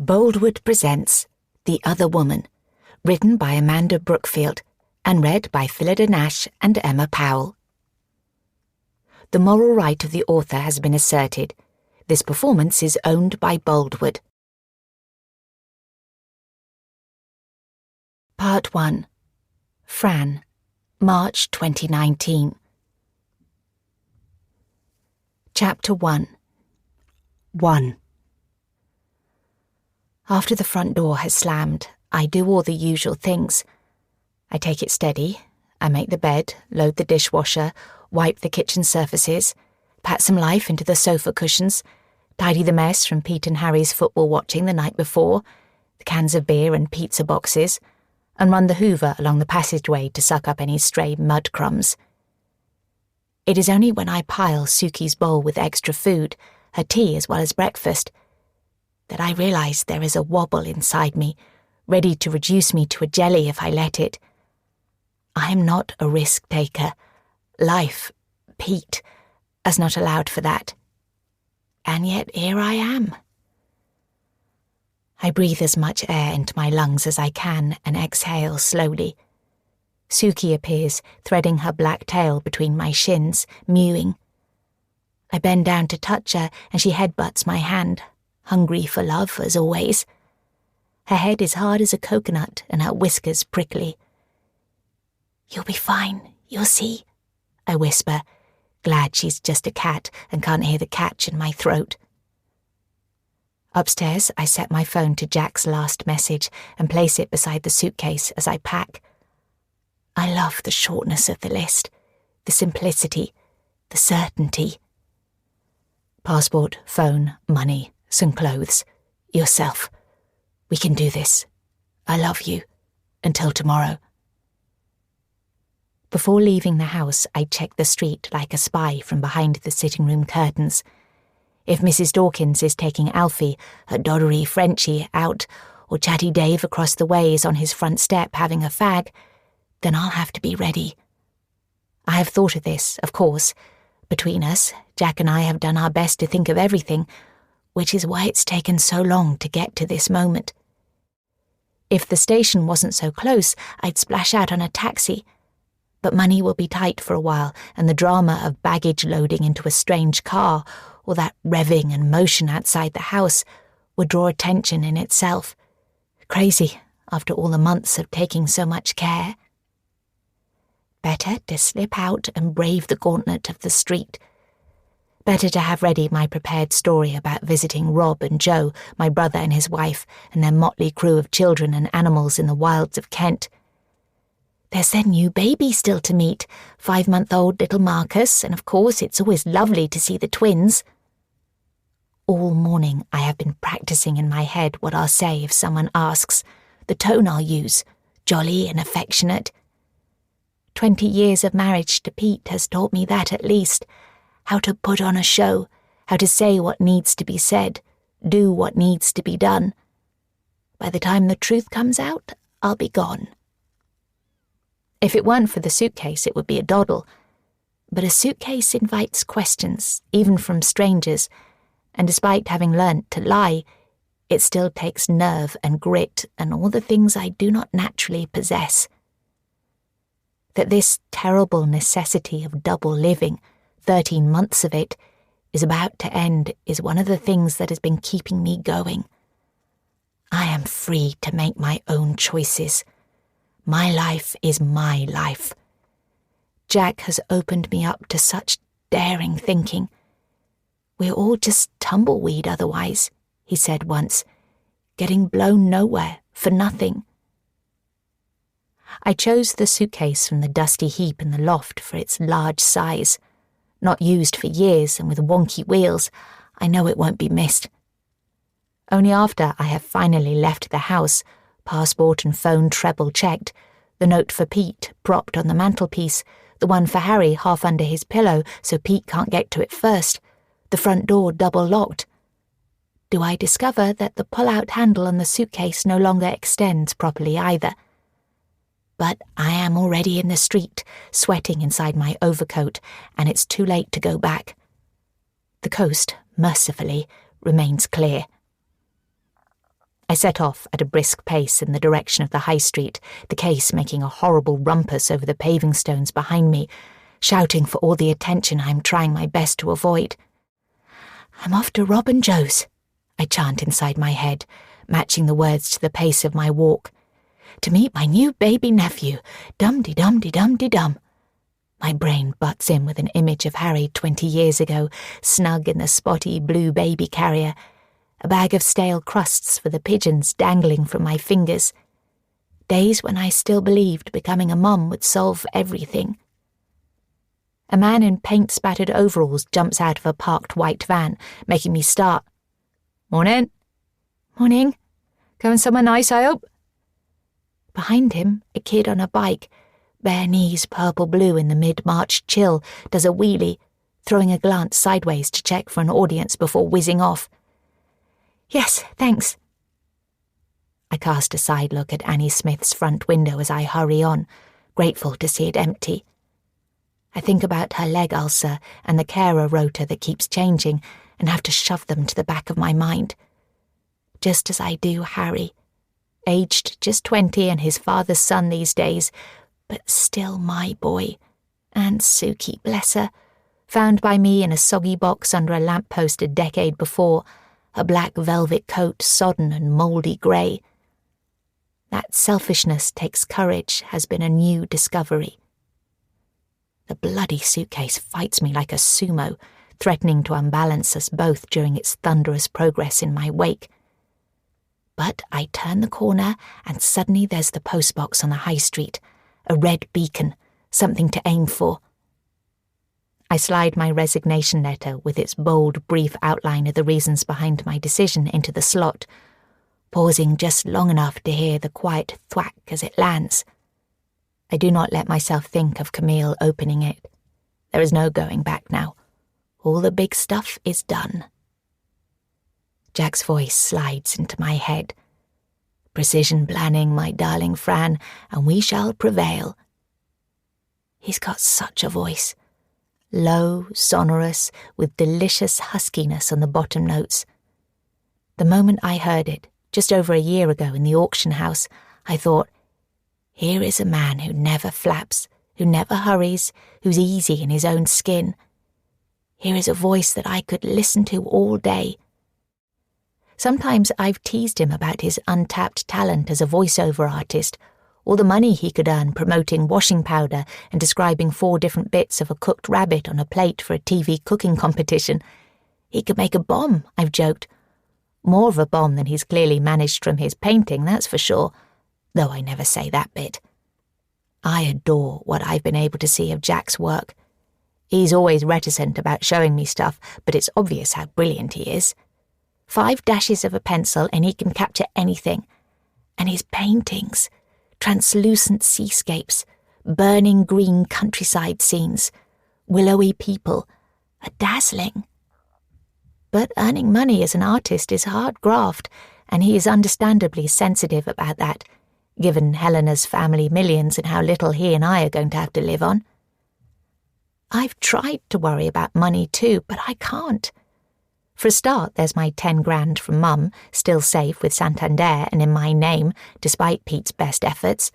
Boldwood presents The Other Woman, written by Amanda Brookfield and read by Phillida Nash and Emma Powell. The moral right of the author has been asserted. This performance is owned by Boldwood. Part 1. Fran, March 2019. Chapter 1. 1. After the front door has slammed, I do all the usual things. I take it steady. I make the bed, load the dishwasher, wipe the kitchen surfaces, pat some life into the sofa cushions, tidy the mess from Pete and Harry's football watching the night before, the cans of beer and pizza boxes, and run the hoover along the passageway to suck up any stray mud crumbs. It is only when I pile Suki's bowl with extra food, her tea as well as breakfast, that I realise there is a wobble inside me, ready to reduce me to a jelly if I let it. I am not a risk-taker. Life, Pete, has not allowed for that. And yet here I am. I breathe as much air into my lungs as I can and exhale slowly. Suki appears, threading her black tail between my shins, mewing. I bend down to touch her and she headbutts my hand, hungry for love as always. Her head is hard as a coconut and her whiskers prickly. "You'll be fine, you'll see," I whisper, glad she's just a cat and can't hear the catch in my throat. Upstairs, I set my phone to Jack's last message and place it beside the suitcase as I pack. I love the shortness of the list, the simplicity, the certainty. Passport, phone, money, some clothes, yourself. We can do this. I love you. Until tomorrow. Before leaving the house, I check the street like a spy from behind the sitting room curtains. If Mrs. Dawkins is taking Alfie, her doddery Frenchie, out, or Chatty Dave across the way is on his front step having a fag, then I'll have to be ready. I have thought of this, of course. Between us, Jack and I have done our best to think of everything, which is why it's taken so long to get to this moment. If the station wasn't so close, I'd splash out on a taxi. But money will be tight for a while, and the drama of baggage loading into a strange car, or that revving and motion outside the house, would draw attention in itself. Crazy, after all the months of taking so much care. Better to slip out and brave the gauntlet of the street. Better to have ready my prepared story about visiting Rob and Joe, my brother and his wife, and their motley crew of children and animals in the wilds of Kent. There's their new baby still to meet, 5-month-old little Marcus, and of course it's always lovely to see the twins. All morning I have been practising in my head what I'll say if someone asks, the tone I'll use, jolly and affectionate. 20 years of marriage to Pete has taught me that at least, how to put on a show, how to say what needs to be said, do what needs to be done. By the time the truth comes out, I'll be gone. If it weren't for the suitcase, it would be a doddle. But a suitcase invites questions, even from strangers, and despite having learnt to lie, it still takes nerve and grit and all the things I do not naturally possess. That this terrible necessity of double living, 13 months of it, is about to end is one of the things that has been keeping me going. I am free to make my own choices. My life is my life. Jack has opened me up to such daring thinking. We're all just tumbleweed otherwise, he said once, getting blown nowhere, for nothing. I chose the suitcase from the dusty heap in the loft for its large size. Not used for years and with wonky wheels, I know it won't be missed. Only after I have finally left the house, passport and phone treble checked, the note for Pete propped on the mantelpiece, the one for Harry half under his pillow so Pete can't get to it first, the front door double locked, do I discover that the pull-out handle on the suitcase no longer extends properly either. But I am already in the street, sweating inside my overcoat, and it's too late to go back. The coast, mercifully, remains clear. I set off at a brisk pace in the direction of the high street, the case making a horrible rumpus over the paving stones behind me, shouting for all the attention I am trying my best to avoid. "I'm off to Rob and Joe's," I chant inside my head, matching the words to the pace of my walk. "To meet my new baby nephew, dum-de-dum-de-dum-de-dum." My brain butts in with an image of Harry 20 years ago, snug in the spotty blue baby carrier, a bag of stale crusts for the pigeons dangling from my fingers. Days when I still believed becoming a mum would solve everything. A man in paint-spattered overalls jumps out of a parked white van, making me start. "Morning." "Morning. Going somewhere nice, I hope?" Behind him, a kid on a bike, bare knees purple-blue in the mid-March chill, does a wheelie, throwing a glance sideways to check for an audience before whizzing off. "Yes, thanks." I cast a side look at Annie Smith's front window as I hurry on, grateful to see it empty. I think about her leg ulcer and the carer rota that keeps changing and have to shove them to the back of my mind. Just as I do Harry, aged just 20 and his father's son these days, but still my boy. And Suki, bless her, found by me in a soggy box under a lamppost a decade before, a black velvet coat sodden and mouldy grey. That selfishness takes courage has been a new discovery. The bloody suitcase fights me like a sumo, threatening to unbalance us both during its thunderous progress in my wake. But I turn the corner and suddenly there's the postbox on the high street, a red beacon, something to aim for. I slide my resignation letter with its bold, brief outline of the reasons behind my decision into the slot, pausing just long enough to hear the quiet thwack as it lands. I do not let myself think of Camille opening it. There is no going back now. All the big stuff is done. Jack's voice slides into my head. "Precision planning, my darling Fran, and we shall prevail." He's got such a voice. Low, sonorous, with delicious huskiness on the bottom notes. The moment I heard it, just over a year ago in the auction house, I thought, here is a man who never flaps, who never hurries, who's easy in his own skin. Here is a voice that I could listen to all day. Sometimes I've teased him about his untapped talent as a voiceover artist, all the money he could earn promoting washing powder and describing 4 different bits of a cooked rabbit on a plate for a TV cooking competition. He could make a bomb, I've joked. More of a bomb than he's clearly managed from his painting, that's for sure, though I never say that bit. I adore what I've been able to see of Jack's work. He's always reticent about showing me stuff, but it's obvious how brilliant he is. 5 dashes of a pencil and he can capture anything. And his paintings, translucent seascapes, burning green countryside scenes, willowy people, are dazzling. But earning money as an artist is hard graft, and he is understandably sensitive about that, given Helena's family millions and how little he and I are going to have to live on. I've tried to worry about money too, but I can't. For a start, there's my 10 grand from Mum, still safe with Santander and in my name, despite Pete's best efforts.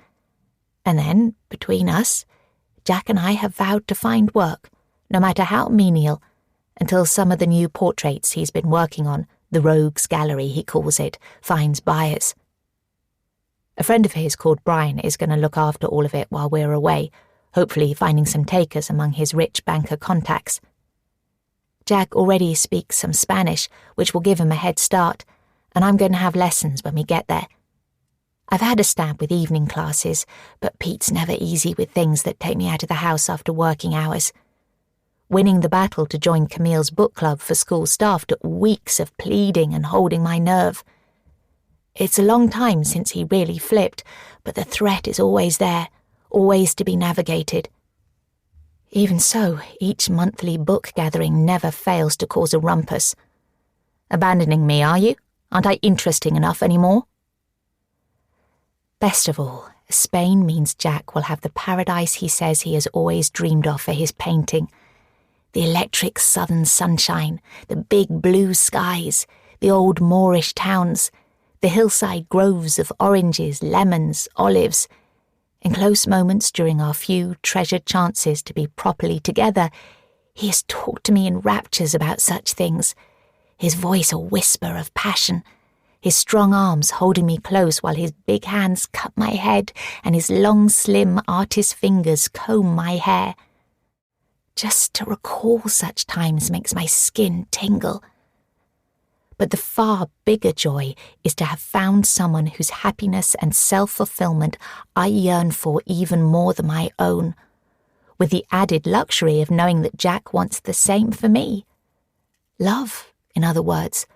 And then, between us, Jack and I have vowed to find work, no matter how menial, until some of the new portraits he's been working on, the Rogues Gallery he calls it, finds buyers. A friend of his called Brian is going to look after all of it while we're away, hopefully finding some takers among his rich banker contacts. Jack already speaks some Spanish, which will give him a head start, and I'm going to have lessons when we get there. I've had a stab with evening classes, but Pete's never easy with things that take me out of the house after working hours. Winning the battle to join Camille's book club for school staff took weeks of pleading and holding my nerve. It's a long time since he really flipped, but the threat is always there, always to be navigated. Even so, each monthly book gathering never fails to cause a rumpus. Abandoning me, are you? Aren't I interesting enough anymore? Best of all, Spain means Jack will have the paradise he says he has always dreamed of for his painting. The electric southern sunshine, the big blue skies, the old Moorish towns, the hillside groves of oranges, lemons, olives. In close moments during our few treasured chances to be properly together, he has talked to me in raptures about such things, his voice a whisper of passion, his strong arms holding me close while his big hands cut my head and his long, slim artist fingers comb my hair. Just to recall such times makes my skin tingle. But the far bigger joy is to have found someone whose happiness and self-fulfillment I yearn for even more than my own, with the added luxury of knowing that Jack wants the same for me. Love, in other words,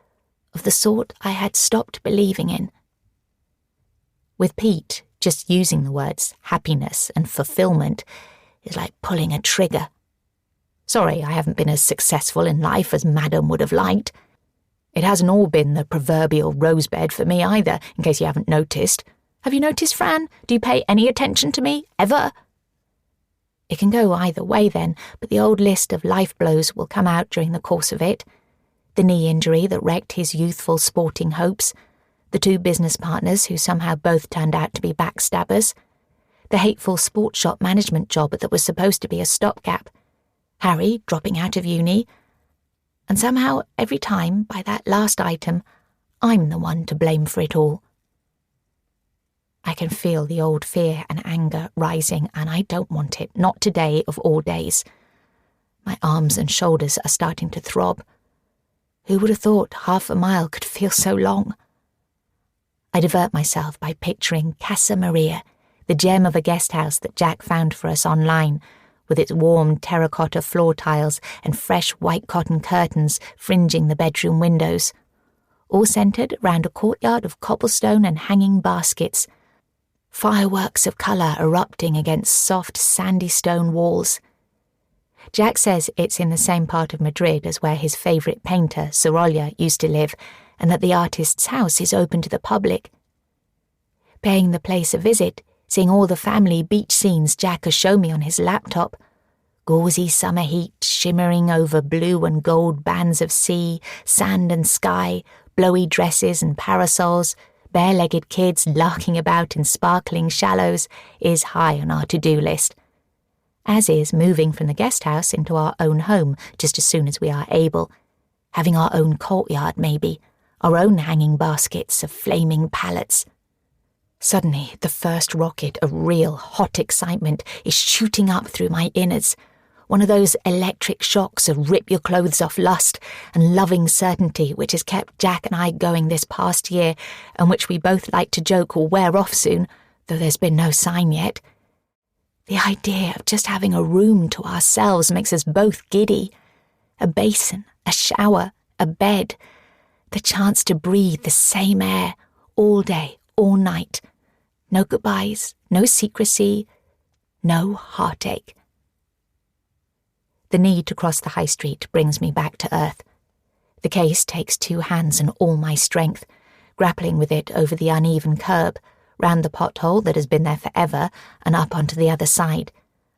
of the sort I had stopped believing in. With Pete, just using the words happiness and fulfillment is like pulling a trigger. Sorry, I haven't been as successful in life as Madam would have liked. It hasn't all been the proverbial rosebed for me either, in case you haven't noticed. Have you noticed, Fran? Do you pay any attention to me, ever? It can go either way then, but the old list of life blows will come out during the course of it. The knee injury that wrecked his youthful sporting hopes, the 2 business partners who somehow both turned out to be backstabbers, the hateful sports shop management job that was supposed to be a stopgap, Harry dropping out of uni, and somehow every time, by that last item, I'm the one to blame for it all. I can feel the old fear and anger rising, and I don't want it, not today of all days. My arms and shoulders are starting to throb. Who would have thought half a mile could feel so long? I divert myself by picturing Casa Maria, the gem of a guest house that Jack found for us online, with its warm terracotta floor tiles and fresh white cotton curtains fringing the bedroom windows, all centred round a courtyard of cobblestone and hanging baskets, fireworks of colour erupting against soft sandy stone walls. Jack says it's in the same part of Madrid as where his favourite painter, Sorolla, used to live, and that the artist's house is open to the public. Paying the place a visit, seeing all the family beach scenes Jack has shown me on his laptop, gauzy summer heat shimmering over blue and gold bands of sea, sand and sky, blowy dresses and parasols, bare-legged kids larking about in sparkling shallows, is high on our to-do list. As is moving from the guest house into our own home just as soon as we are able, having our own courtyard maybe, our own hanging baskets of flaming pallets. Suddenly, the first rocket of real hot excitement is shooting up through my innards, one of those electric shocks of rip-your-clothes-off lust and loving certainty which has kept Jack and I going this past year, and which we both like to joke will wear off soon, though there's been no sign yet. The idea of just having a room to ourselves makes us both giddy. A basin, a shower, a bed, the chance to breathe the same air all day, all night. No goodbyes, no secrecy, no heartache. The need to cross the high street brings me back to earth. The case takes 2 hands and all my strength, grappling with it over the uneven curb, round the pothole that has been there forever and up onto the other side,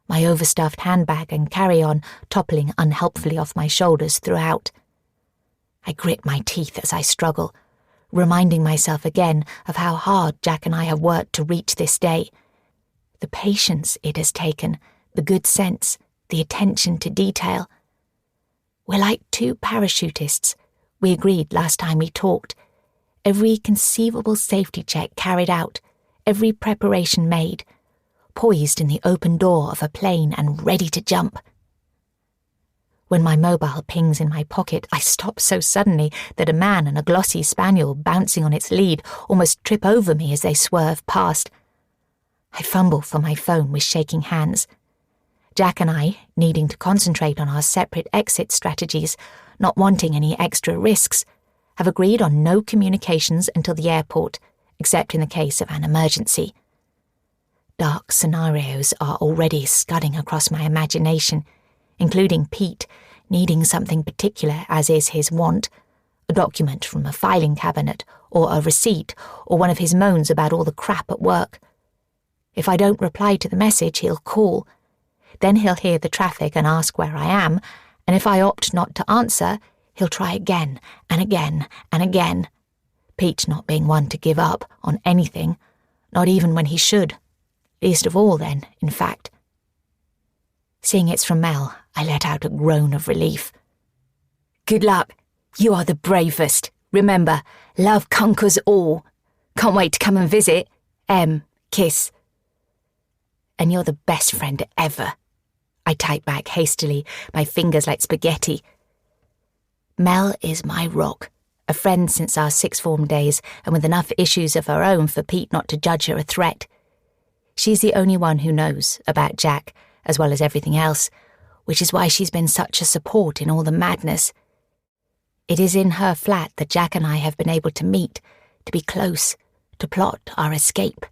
my overstuffed handbag and carry-on toppling unhelpfully off my shoulders throughout. I grit my teeth as I struggle, reminding myself again of how hard Jack and I have worked to reach this day. The patience it has taken, the good sense, the attention to detail. We're like 2 parachutists. We agreed last time we talked. Every conceivable safety check carried out, every preparation made, poised in the open door of a plane and ready to jump. When my mobile pings in my pocket, I stop so suddenly that a man and a glossy spaniel bouncing on its lead almost trip over me as they swerve past. I fumble for my phone with shaking hands. Jack and I, needing to concentrate on our separate exit strategies, not wanting any extra risks, have agreed on no communications until the airport, except in the case of an emergency. Dark scenarios are already scudding across my imagination, including Pete needing something particular as is his wont, a document from a filing cabinet, or a receipt, or one of his moans about all the crap at work. If I don't reply to the message, he'll call. Then he'll hear the traffic and ask where I am, and if I opt not to answer, he'll try again and again and again. Pete not being one to give up on anything, not even when he should. Least of all then, in fact. Seeing it's from Mel, I let out a groan of relief. Good luck. You are the bravest. Remember, love conquers all. Can't wait to come and visit. Kiss. And you're the best friend ever. I type back hastily, my fingers like spaghetti. Mel is my rock, a friend since our sixth form days, and with enough issues of her own for Pete not to judge her a threat. She's the only one who knows about Jack, as well as everything else, which is why she's been such a support in all the madness. It is in her flat that Jack and I have been able to meet, to be close, to plot our escape.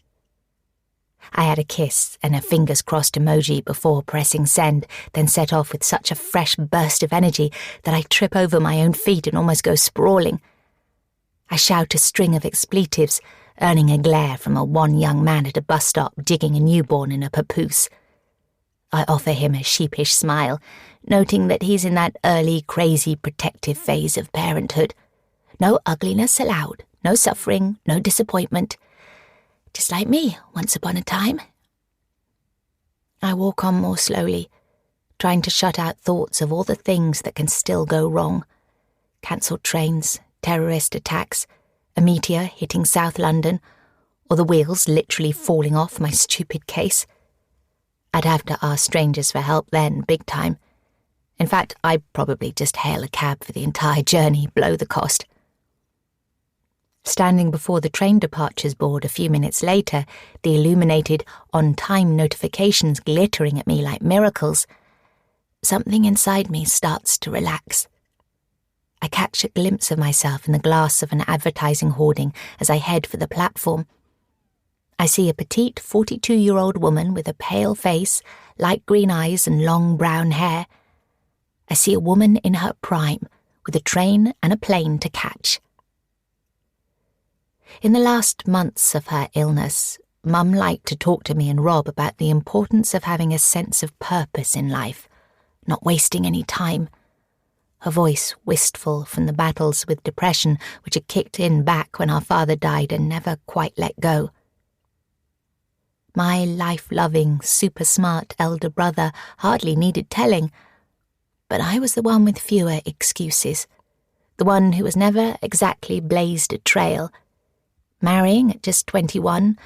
I had a kiss and a fingers crossed emoji before pressing send, then set off with such a fresh burst of energy that I trip over my own feet and almost go sprawling. I shout a string of expletives, earning a glare from a wan young man at a bus stop jigging a newborn in a papoose. I offer him a sheepish smile, noting that he's in that early, crazy, protective phase of parenthood. No ugliness allowed, no suffering, no disappointment. Just like me, once upon a time. I walk on more slowly, trying to shut out thoughts of all the things that can still go wrong. Cancelled trains, terrorist attacks, a meteor hitting South London, or the wheels literally falling off my stupid case. I'd have to ask strangers for help then, big time. In fact, I'd probably just hail a cab for the entire journey, blow the cost. Standing before the train departures board a few minutes later, the illuminated on-time notifications glittering at me like miracles, something inside me starts to relax. I catch a glimpse of myself in the glass of an advertising hoarding as I head for the platform. I see a petite 42-year-old woman with a pale face, light green eyes and long brown hair. I see a woman in her prime, with a train and a plane to catch. In the last months of her illness, Mum liked to talk to me and Rob about the importance of having a sense of purpose in life, not wasting any time. Her voice wistful from the battles with depression which had kicked in back when our father died and never quite let go. My life-loving, super-smart elder brother hardly needed telling, but I was the one with fewer excuses, the one who was never exactly blazed a trail, marrying at just 21,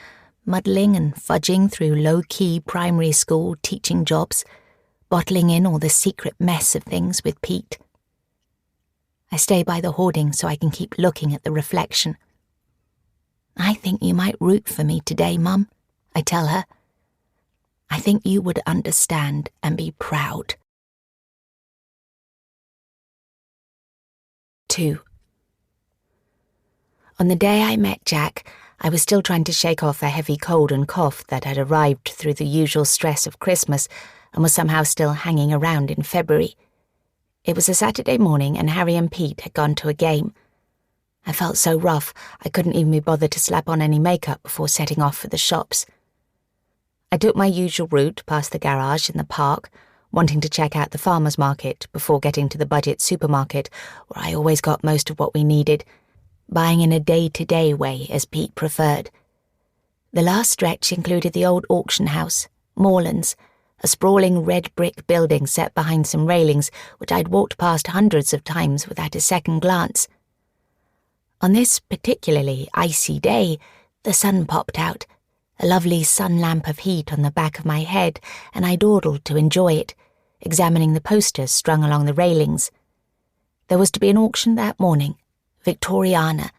muddling and fudging through low-key primary school teaching jobs, bottling in all the secret mess of things with Pete. I stay by the hoarding so I can keep looking at the reflection. I think you might root for me today, Mum, I tell her. I think you would understand and be proud. 2. On the day I met Jack, I was still trying to shake off a heavy cold and cough that had arrived through the usual stress of Christmas and was somehow still hanging around in February. It was a Saturday morning and Harry and Pete had gone to a game. I felt so rough I couldn't even be bothered to slap on any makeup before setting off for the shops. I took my usual route past the garage in the park, wanting to check out the farmer's market before getting to the budget supermarket, where I always got most of what we needed, buying in a day-to-day way as Pete preferred. The last stretch included the old auction house, Morelands, a sprawling red brick building set behind some railings which I'd walked past hundreds of times without a second glance. On this particularly icy day, the sun popped out, a lovely sun lamp of heat on the back of my head, and I dawdled to enjoy it, examining the posters strung along the railings. There was to be an auction that morning, Victoriana.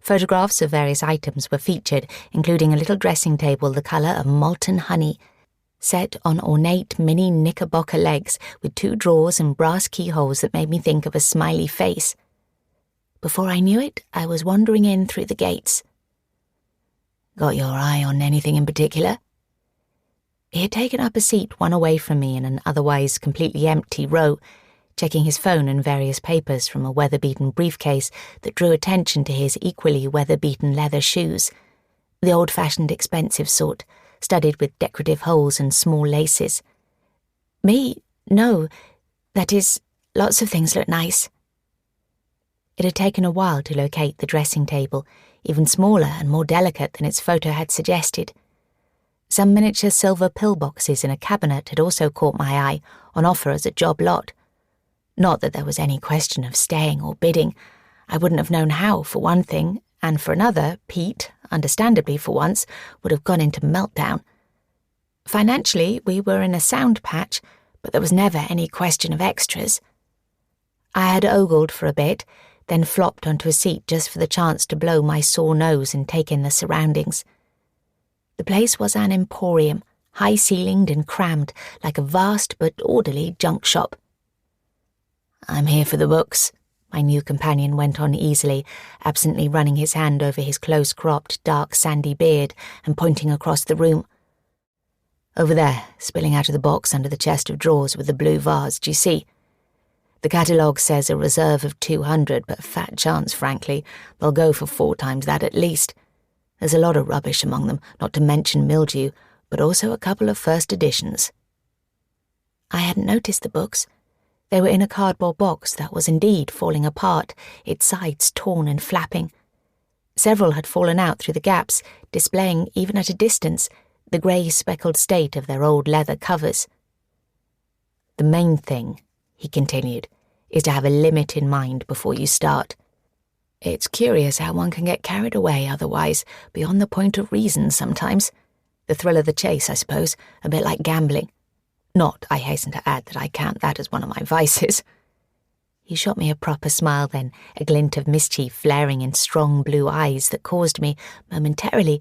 Photographs of various items were featured, including a little dressing table the colour of molten honey, set on ornate mini knickerbocker legs with 2 drawers and brass keyholes that made me think of a smiley face. Before I knew it, I was wandering in through the gates. Got your eye on anything in particular? He had taken up a seat one away from me in an otherwise completely empty row, checking his phone and various papers from a weather-beaten briefcase that drew attention to his equally weather-beaten leather shoes, the old-fashioned expensive sort, studded with decorative holes and small laces. Me? No. That is, lots of things look nice. It had taken a while to locate the dressing table, even smaller and more delicate than its photo had suggested. Some miniature silver pillboxes in a cabinet had also caught my eye, on offer as a job lot. Not that there was any question of staying or bidding. I wouldn't have known how, for one thing, and for another, Pete, understandably for once, would have gone into meltdown. Financially, we were in a sound patch, but there was never any question of extras. I had ogled for a bit, then flopped onto a seat just for the chance to blow my sore nose and take in the surroundings. The place was an emporium, high-ceilinged and crammed, like a vast but orderly junk shop. "I'm here for the books," my new companion went on easily, absently running his hand over his close-cropped, dark, sandy beard and pointing across the room. "Over there, spilling out of the box under the chest of drawers with the blue vase, do you see? The catalogue says a reserve of 200, but fat chance, frankly. They'll go for 4 times that at least. There's a lot of rubbish among them, not to mention mildew, but also a couple of first editions." I hadn't noticed the books. They were in a cardboard box that was indeed falling apart, its sides torn and flapping. Several had fallen out through the gaps, displaying, even at a distance, the grey speckled state of their old leather covers. "The main thing," he continued, "is to have a limit in mind before you start. It's curious how one can get carried away otherwise, beyond the point of reason sometimes. The thrill of the chase, I suppose, a bit like gambling. Not, I hasten to add, that I count that as one of my vices." He shot me a proper smile then, a glint of mischief flaring in strong blue eyes that caused me, momentarily,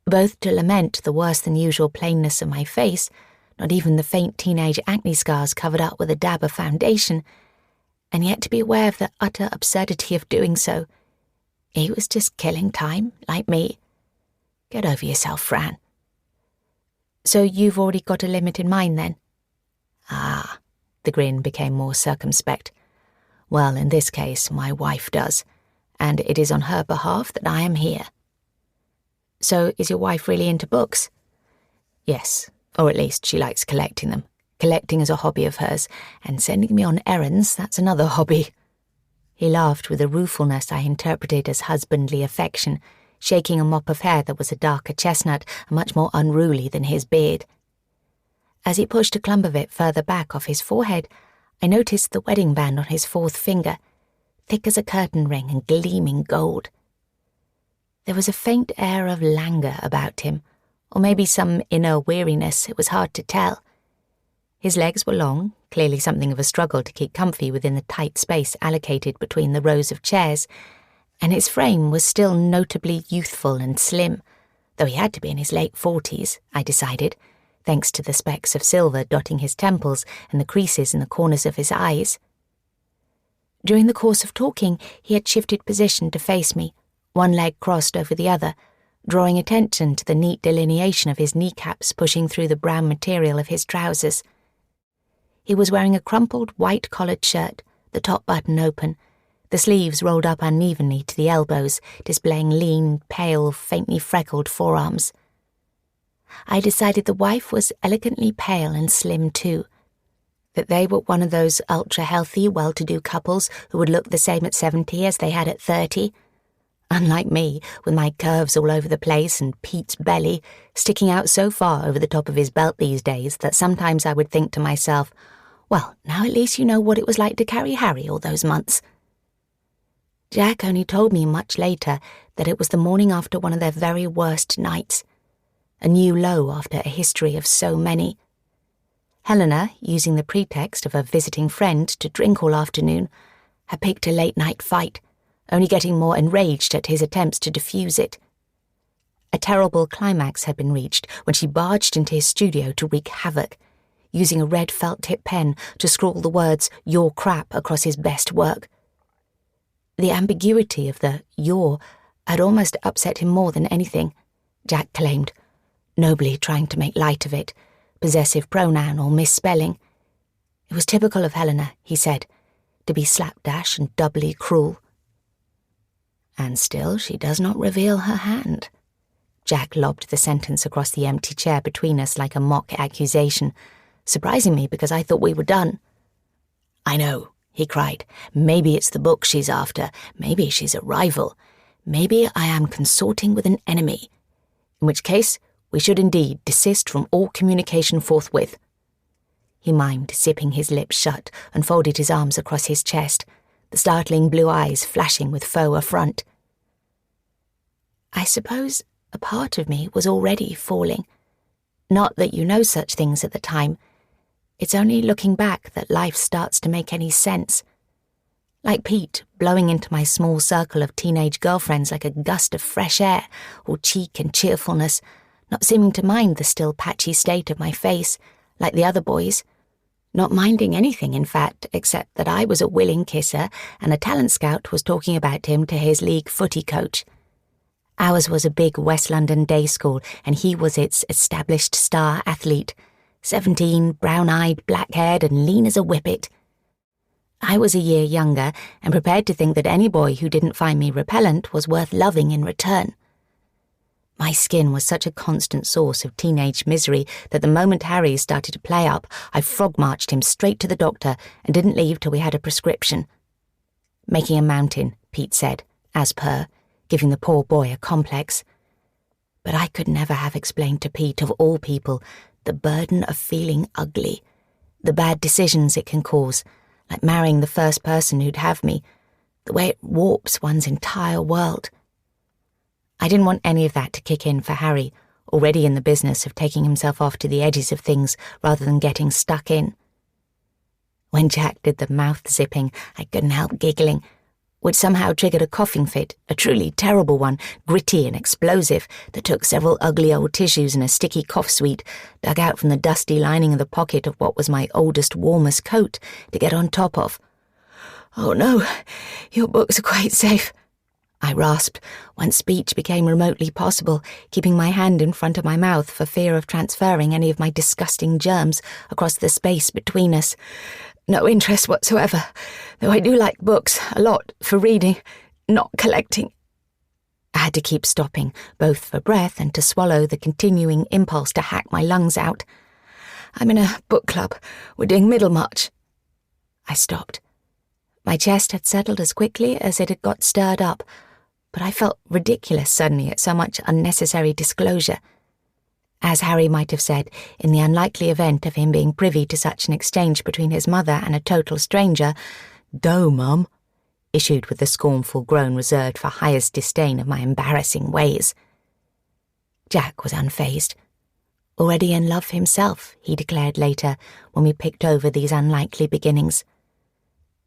both to lament the worse-than-usual plainness of my face, not even the faint teenage acne scars covered up with a dab of foundation, and yet to be aware of the utter absurdity of doing so. He was just killing time, like me. Get over yourself, Fran. "So you've already got a limit in mind, then?" "Ah," the grin became more circumspect. "Well, in this case, my wife does, and it is on her behalf that I am here." "So is your wife really into books?" "Yes, or at least she likes collecting them. Collecting is a hobby of hers, and sending me on errands, that's another hobby." He laughed with a ruefulness I interpreted as husbandly affection, shaking a mop of hair that was a darker chestnut and much more unruly than his beard. As he pushed a clump of it further back off his forehead, I noticed the wedding band on his 4th finger, thick as a curtain ring and gleaming gold. There was a faint air of languor about him, or maybe some inner weariness, it was hard to tell. His legs were long, clearly something of a struggle to keep comfy within the tight space allocated between the rows of chairs, and his frame was still notably youthful and slim, though he had to be in his late 40s, I decided, thanks to the specks of silver dotting his temples and the creases in the corners of his eyes. During the course of talking, he had shifted position to face me, one leg crossed over the other, drawing attention to the neat delineation of his kneecaps pushing through the brown material of his trousers. He was wearing a crumpled white-collared shirt, the top button open, the sleeves rolled up unevenly to the elbows, displaying lean, pale, faintly freckled forearms. I decided the wife was elegantly pale and slim too, that they were one of those ultra-healthy, well-to-do couples who would look the same at 70 as they had at 30. Unlike me, with my curves all over the place and Pete's belly sticking out so far over the top of his belt these days that sometimes I would think to myself, well, now at least you know what it was like to carry Harry all those months. Jack only told me much later that it was the morning after one of their very worst nights, a new low after a history of so many. Helena, using the pretext of a visiting friend to drink all afternoon, had picked a late-night fight, only getting more enraged at his attempts to defuse it. A terrible climax had been reached when she barged into his studio to wreak havoc, using a red felt-tip pen to scrawl the words "your crap" across his best work. The ambiguity of the "your" had almost upset him more than anything, Jack claimed, nobly trying to make light of it, possessive pronoun or misspelling. It was typical of Helena, he said, to be slapdash and doubly cruel. And still she does not reveal her hand. Jack lobbed the sentence across the empty chair between us like a mock accusation, surprising me because I thought we were done. I know, he cried. "Maybe it's the book she's after. Maybe she's a rival. Maybe I am consorting with an enemy. In which case, we should indeed desist from all communication forthwith." He mimed, zipping his lips shut, and folded his arms across his chest, the startling blue eyes flashing with faux affront. I suppose a part of me was already falling. Not that you know such things at the time. It's only looking back that life starts to make any sense. Like Pete blowing into my small circle of teenage girlfriends like a gust of fresh air, all cheek and cheerfulness, not seeming to mind the still patchy state of my face, like the other boys. Not minding anything, in fact, except that I was a willing kisser and a talent scout was talking about him to his league footy coach. Ours was a big West London day school, and he was its established star athlete. 17, brown-eyed, black-haired, and lean as a whippet. I was a year younger and prepared to think that any boy who didn't find me repellent was worth loving in return. My skin was such a constant source of teenage misery that the moment Harry started to play up, I frog-marched him straight to the doctor and didn't leave till we had a prescription. Making a mountain, Pete said, as per, giving the poor boy a complex. But I could never have explained to Pete, of all people, the burden of feeling ugly, the bad decisions it can cause, like marrying the first person who'd have me, the way it warps one's entire world. I didn't want any of that to kick in for Harry, already in the business of taking himself off to the edges of things rather than getting stuck in. When Jack did the mouth-zipping, I couldn't help giggling, which somehow triggered a coughing fit, a truly terrible one, gritty and explosive, that took several ugly old tissues and a sticky cough sweet, dug out from the dusty lining of the pocket of what was my oldest, warmest coat, to get on top of. "Oh no, your books are quite safe," I rasped, once speech became remotely possible, keeping my hand in front of my mouth for fear of transferring any of my disgusting germs across the space between us. "No interest whatsoever, though I do like books a lot for reading, not collecting." I had to keep stopping, both for breath and to swallow the continuing impulse to hack my lungs out. "I'm in a book club. We're doing Middlemarch." I stopped. My chest had settled as quickly as it had got stirred up, but I felt ridiculous suddenly at so much unnecessary disclosure. As Harry might have said, in the unlikely event of him being privy to such an exchange between his mother and a total stranger, "Doh, Mum," issued with the scornful groan reserved for highest disdain of my embarrassing ways. Jack was unfazed. Already in love himself, he declared later, when we picked over these unlikely beginnings.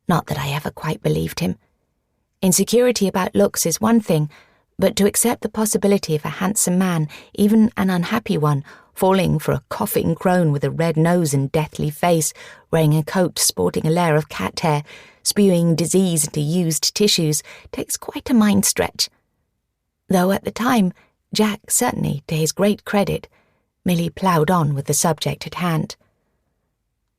Not that I ever quite believed him. Insecurity about looks is one thing, but to accept the possibility of a handsome man, even an unhappy one, falling for a coughing crone with a red nose and deathly face, wearing a coat sporting a layer of cat hair, spewing disease into used tissues, takes quite a mind stretch. Though at the time, Jack, certainly to his great credit, merely ploughed on with the subject at hand.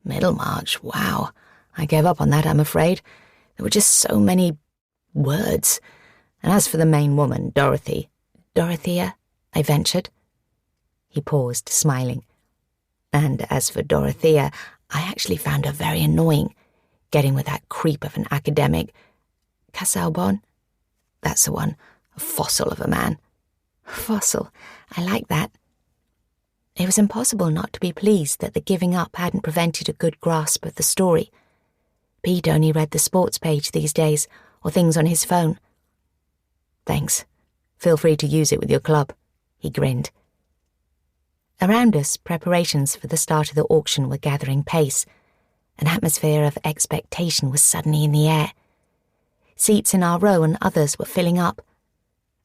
Middlemarch, wow. I gave up on that, I'm afraid. There were just so many words. And as for the main woman, Dorothy... "Dorothea?" I ventured. He paused, smiling. "And as for Dorothea, I actually found her very annoying, getting with that creep of an academic. Casaubon? That's the one. A fossil of a man." "Fossil. I like that." It was impossible not to be pleased that the giving up hadn't prevented a good grasp of the story. Pete only read the sports page these days, or things on his phone. "Thanks. Feel free to use it with your club," he grinned. Around us, preparations for the start of the auction were gathering pace. An atmosphere of expectation was suddenly in the air. Seats in our row and others were filling up.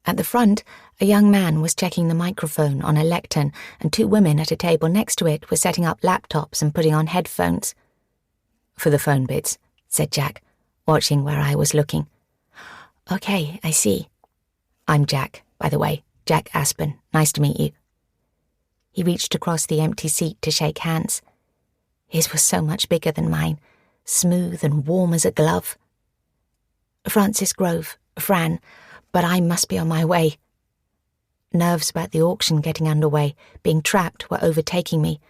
At the front, a young man was checking the microphone on a lectern, and two women at a table next to it were setting up laptops and putting on headphones. "For the phone bids," said Jack, watching where I was looking. "Okay, I see. I'm Jack, by the way, Jack Aspen. Nice to meet you." He reached across the empty seat to shake hands. His was so much bigger than mine, smooth and warm as a glove. "Francis Grove, Fran, but I must be on my way." Nerves about the auction getting underway, being trapped, were overtaking me.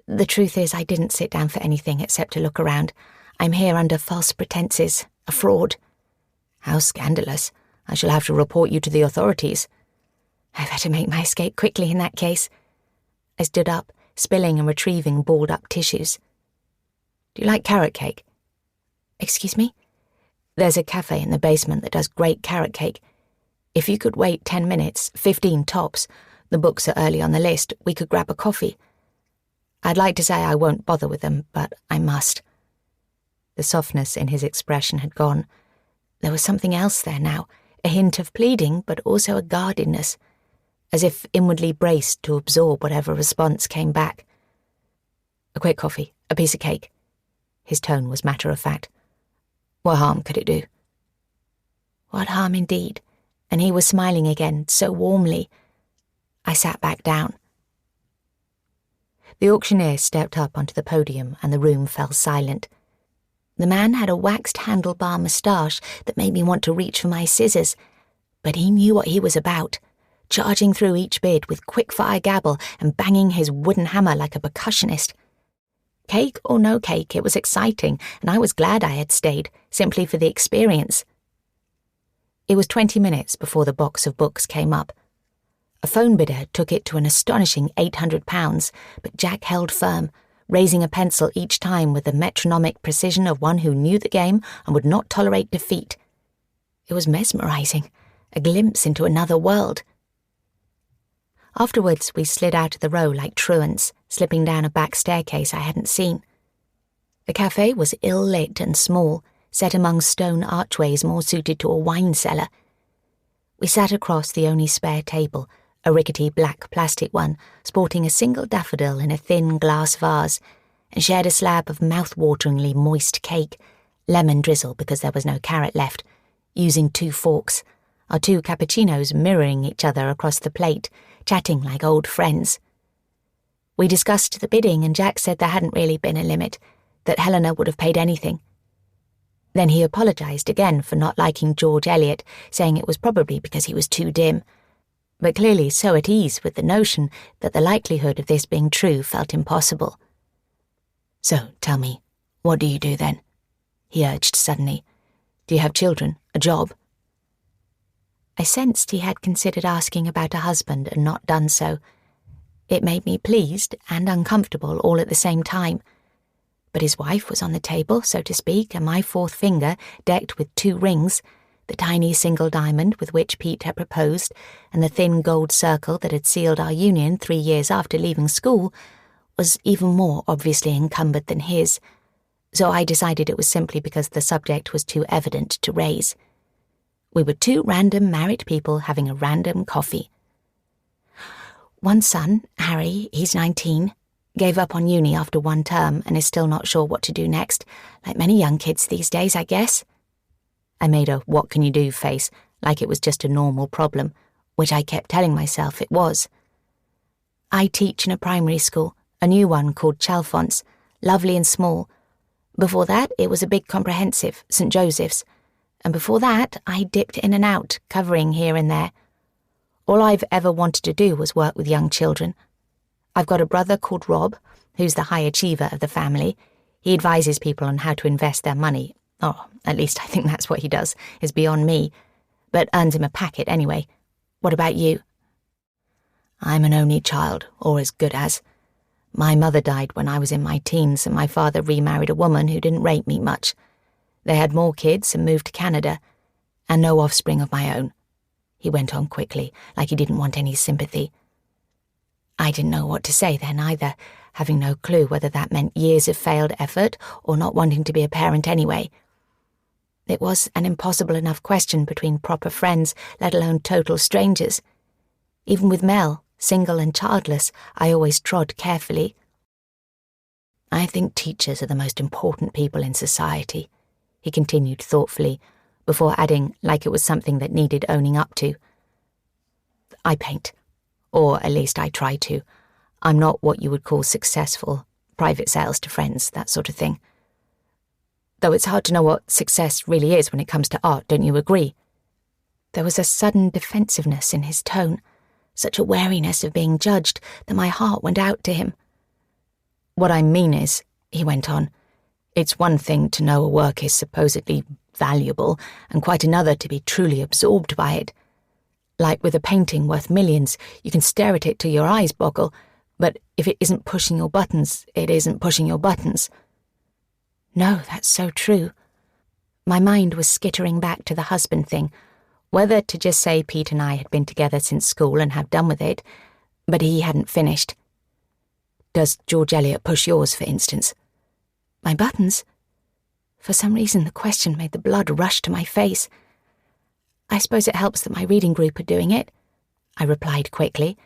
The truth is I didn't sit down for anything except to look around. I'm here under false pretenses, a fraud." "How scandalous. I shall have to report you to the authorities." "I'd better make my escape quickly in that case." I stood up, spilling and retrieving balled-up tissues. "Do you like carrot cake?" "Excuse me?" "There's a cafe in the basement that does great carrot cake. If you could wait 10 minutes, 15 tops, the books are early on the list, we could grab a coffee. I'd like to say I won't bother with them, but I must." The softness in his expression had gone. There was something else there now, a hint of pleading, but also a guardedness, as if inwardly braced to absorb whatever response came back. "A quick coffee, a piece of cake." His tone was matter-of-fact. "What harm could it do?" What harm indeed, and he was smiling again, so warmly. I sat back down. The auctioneer stepped up onto the podium and the room fell silent. The man had a waxed handlebar moustache that made me want to reach for my scissors, but he knew what he was about, charging through each bid with quick-fire gabble and banging his wooden hammer like a percussionist. Cake or no cake, it was exciting, and I was glad I had stayed, simply for the experience. It was 20 minutes before the box of books came up. A phone bidder took it to an astonishing £800, but Jack held firm, raising a pencil each time with the metronomic precision of one who knew the game and would not tolerate defeat. It was mesmerising, a glimpse into another world. Afterwards, we slid out of the row like truants, slipping down a back staircase I hadn't seen. The cafe was ill-lit and small, set among stone archways more suited to a wine cellar. We sat across the only spare table, a rickety black plastic one, sporting a single daffodil in a thin glass vase, and shared a slab of mouth-wateringly moist cake, lemon drizzle because there was no carrot left, using 2 forks, our 2 cappuccinos mirroring each other across the plate, chatting like old friends. We discussed the bidding and Jack said there hadn't really been a limit, that Helena would have paid anything. Then he apologised again for not liking George Eliot, saying it was probably because he was too dim, but clearly so at ease with the notion that the likelihood of this being true felt impossible. "So, tell me, what do you do then?" he urged suddenly. "Do you have children, a job?" I sensed he had considered asking about a husband and not done so. It made me pleased and uncomfortable all at the same time. But his wife was on the table, so to speak, and my 4th finger, decked with 2 rings, the tiny single diamond with which Pete had proposed, and the thin gold circle that had sealed our union 3 years after leaving school, was even more obviously encumbered than his, so I decided it was simply because the subject was too evident to raise. We were 2 random married people having a random coffee. One son, Harry, he's 19, gave up on uni after 1 term and is still not sure what to do next, like many young kids these days, I guess. I made a "what can you do" face, like it was just a normal problem, which I kept telling myself it was. I teach in a primary school, a new one called Chalfonts, lovely and small. Before that, it was a big comprehensive, St. Joseph's, and before that, I dipped in and out, covering here and there. All I've ever wanted to do was work with young children. I've got a brother called Rob, who's the high achiever of the family. He advises people on how to invest their money. Oh, at least I think that's what he does, is beyond me, but earns him a packet anyway. What about you? I'm an only child, or as good as. My mother died when I was in my teens, and my father remarried a woman who didn't rate me much. They had more kids and moved to Canada, and no offspring of my own. He went on quickly, like he didn't want any sympathy. I didn't know what to say then either, having no clue whether that meant years of failed effort or not wanting to be a parent anyway. It was an impossible enough question between proper friends, let alone total strangers. Even with Mel, single and childless, I always trod carefully. I think teachers are the most important people in society, he continued thoughtfully, before adding, like it was something that needed owning up to. I paint. Or at least I try to. I'm not what you would call successful, private sales to friends, that sort of thing. Though it's hard to know what success really is when it comes to art, don't you agree? There was a sudden defensiveness in his tone, such a wariness of being judged that my heart went out to him. What I mean is, he went on, It's one thing to know a work is supposedly valuable, and quite another to be truly absorbed by it. Like with a painting worth millions, you can stare at it till your eyes boggle, but if it isn't pushing your buttons, it isn't pushing your buttons. No, that's so true. My mind was skittering back to the husband thing, whether to just say Pete and I had been together since school and have done with it, but he hadn't finished. Does George Eliot push yours, for instance? My buttons? For some reason, the question made the blood rush to my face. I suppose it helps that my reading group are doing it, I replied quickly.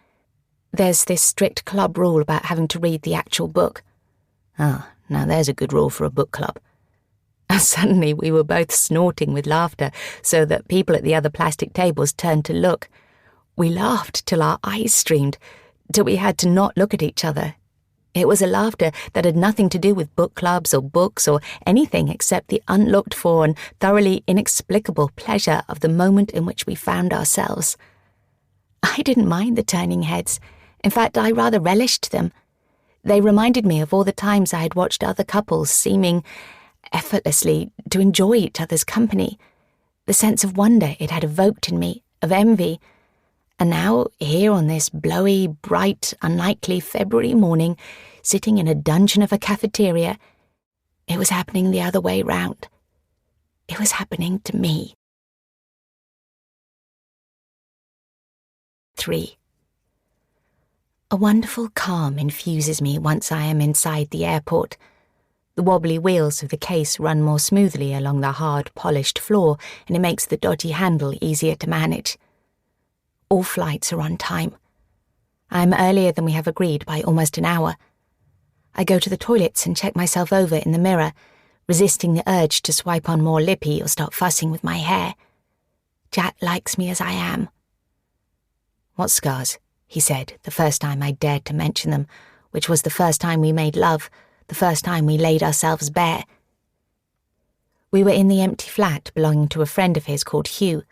There's this strict club rule about having to read the actual book. Ah, now there's a good rule for a book club. Suddenly we were both snorting with laughter, so that people at the other plastic tables turned to look. We laughed till our eyes streamed, till we had to not look at each other. It was a laughter that had nothing to do with book clubs or books or anything except the unlooked-for and thoroughly inexplicable pleasure of the moment in which we found ourselves. I didn't mind the turning heads. In fact, I rather relished them. They reminded me of all the times I had watched other couples seeming effortlessly to enjoy each other's company, the sense of wonder it had evoked in me, of envy. And now, here on this blowy, bright, unlikely February morning, sitting in a dungeon of a cafeteria, it was happening the other way round. It was happening to me. 3. A wonderful calm infuses me once I am inside the airport. The wobbly wheels of the case run more smoothly along the hard, polished floor, and it makes the dodgy handle easier to manage. All flights are on time. I am earlier than we have agreed by almost an hour. I go to the toilets and check myself over in the mirror, resisting the urge to swipe on more lippy or start fussing with my hair. Jack likes me as I am. What scars? He said, the first time I dared to mention them, which was the first time we made love, the first time we laid ourselves bare. We were in the empty flat belonging to a friend of his called Hugh,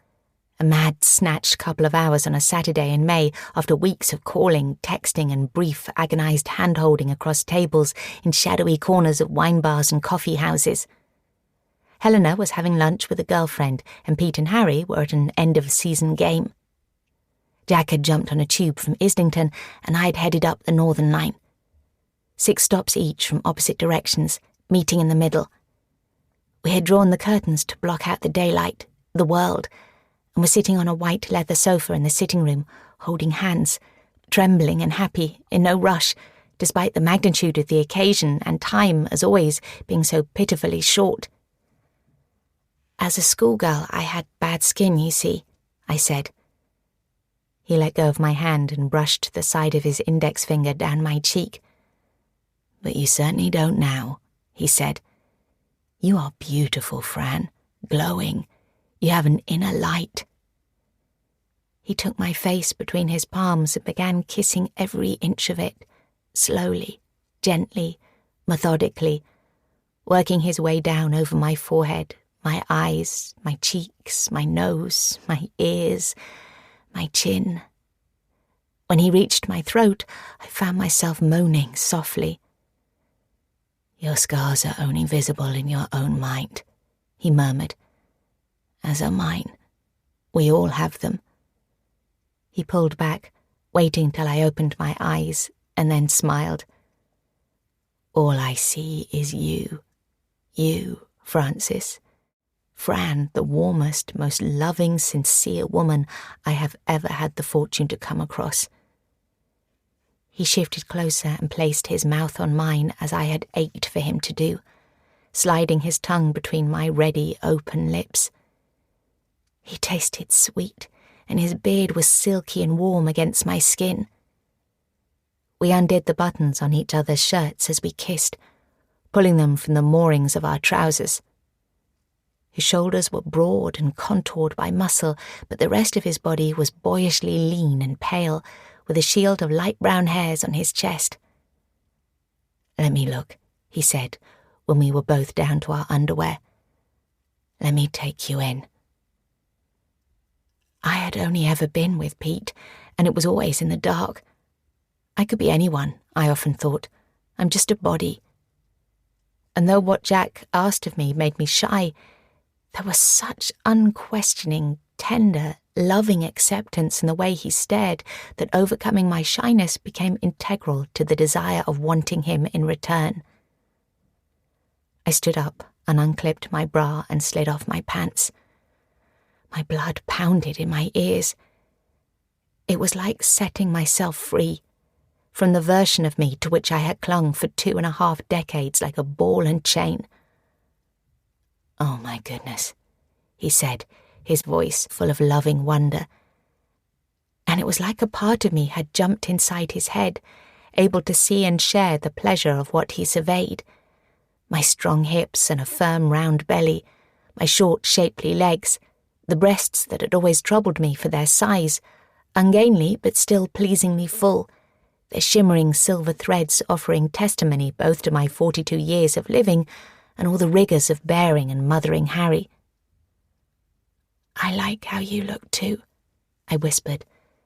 a mad, snatched couple of hours on a Saturday in May after weeks of calling, texting and brief, agonised hand-holding across tables in shadowy corners of wine bars and coffee houses. Helena was having lunch with a girlfriend, and Pete and Harry were at an end-of-season game. Jack had jumped on a tube from Islington, and I'd headed up the Northern Line. 6 stops each from opposite directions, meeting in the middle. We had drawn the curtains to block out the daylight, the world, and were sitting on a white leather sofa in the sitting room, holding hands, trembling and happy, in no rush, despite the magnitude of the occasion and time, as always, being so pitifully short. As a schoolgirl, I had bad skin, you see, I said. He let go of my hand and brushed the side of his index finger down my cheek. But you certainly don't now, he said. You are beautiful, Fran, glowing. You have an inner light. He took my face between his palms and began kissing every inch of it, slowly, gently, methodically, working his way down over my forehead, my eyes, my cheeks, my nose, my ears, my chin. When he reached my throat, I found myself moaning softly. Your scars are only visible in your own mind, he murmured. As are mine. We all have them. He pulled back, waiting till I opened my eyes, and then smiled. All I see is you. You, Francis. Fran, the warmest, most loving, sincere woman I have ever had the fortune to come across. He shifted closer and placed his mouth on mine as I had ached for him to do, sliding his tongue between my ready, open lips. He tasted sweet, and his beard was silky and warm against my skin. We undid the buttons on each other's shirts as we kissed, pulling them from the moorings of our trousers. His shoulders were broad and contoured by muscle, but the rest of his body was boyishly lean and pale, with a shield of light brown hairs on his chest. Let me look, he said, when we were both down to our underwear. Let me take you in. I had only ever been with Pete, and it was always in the dark. I could be anyone, I often thought. I'm just a body. and though what Jack asked of me made me shy, there was such unquestioning, tender, loving acceptance in the way he stared that overcoming my shyness became integral to the desire of wanting him in return. I stood up and unclipped my bra and slid off my pants. My blood pounded in my ears. It was like setting myself free from the version of me to which I had clung for 2.5 decades like a ball and chain. "Oh my goodness," he said, his voice full of loving wonder. And it was like a part of me had jumped inside his head, able to see and share the pleasure of what he surveyed. My strong hips and a firm round belly, my short shapely legs, the breasts that had always troubled me for their size, ungainly but still pleasingly full, their shimmering silver threads offering testimony both to my 42 years of living and all the rigours of bearing and mothering Harry. "I like how you look too," I whispered,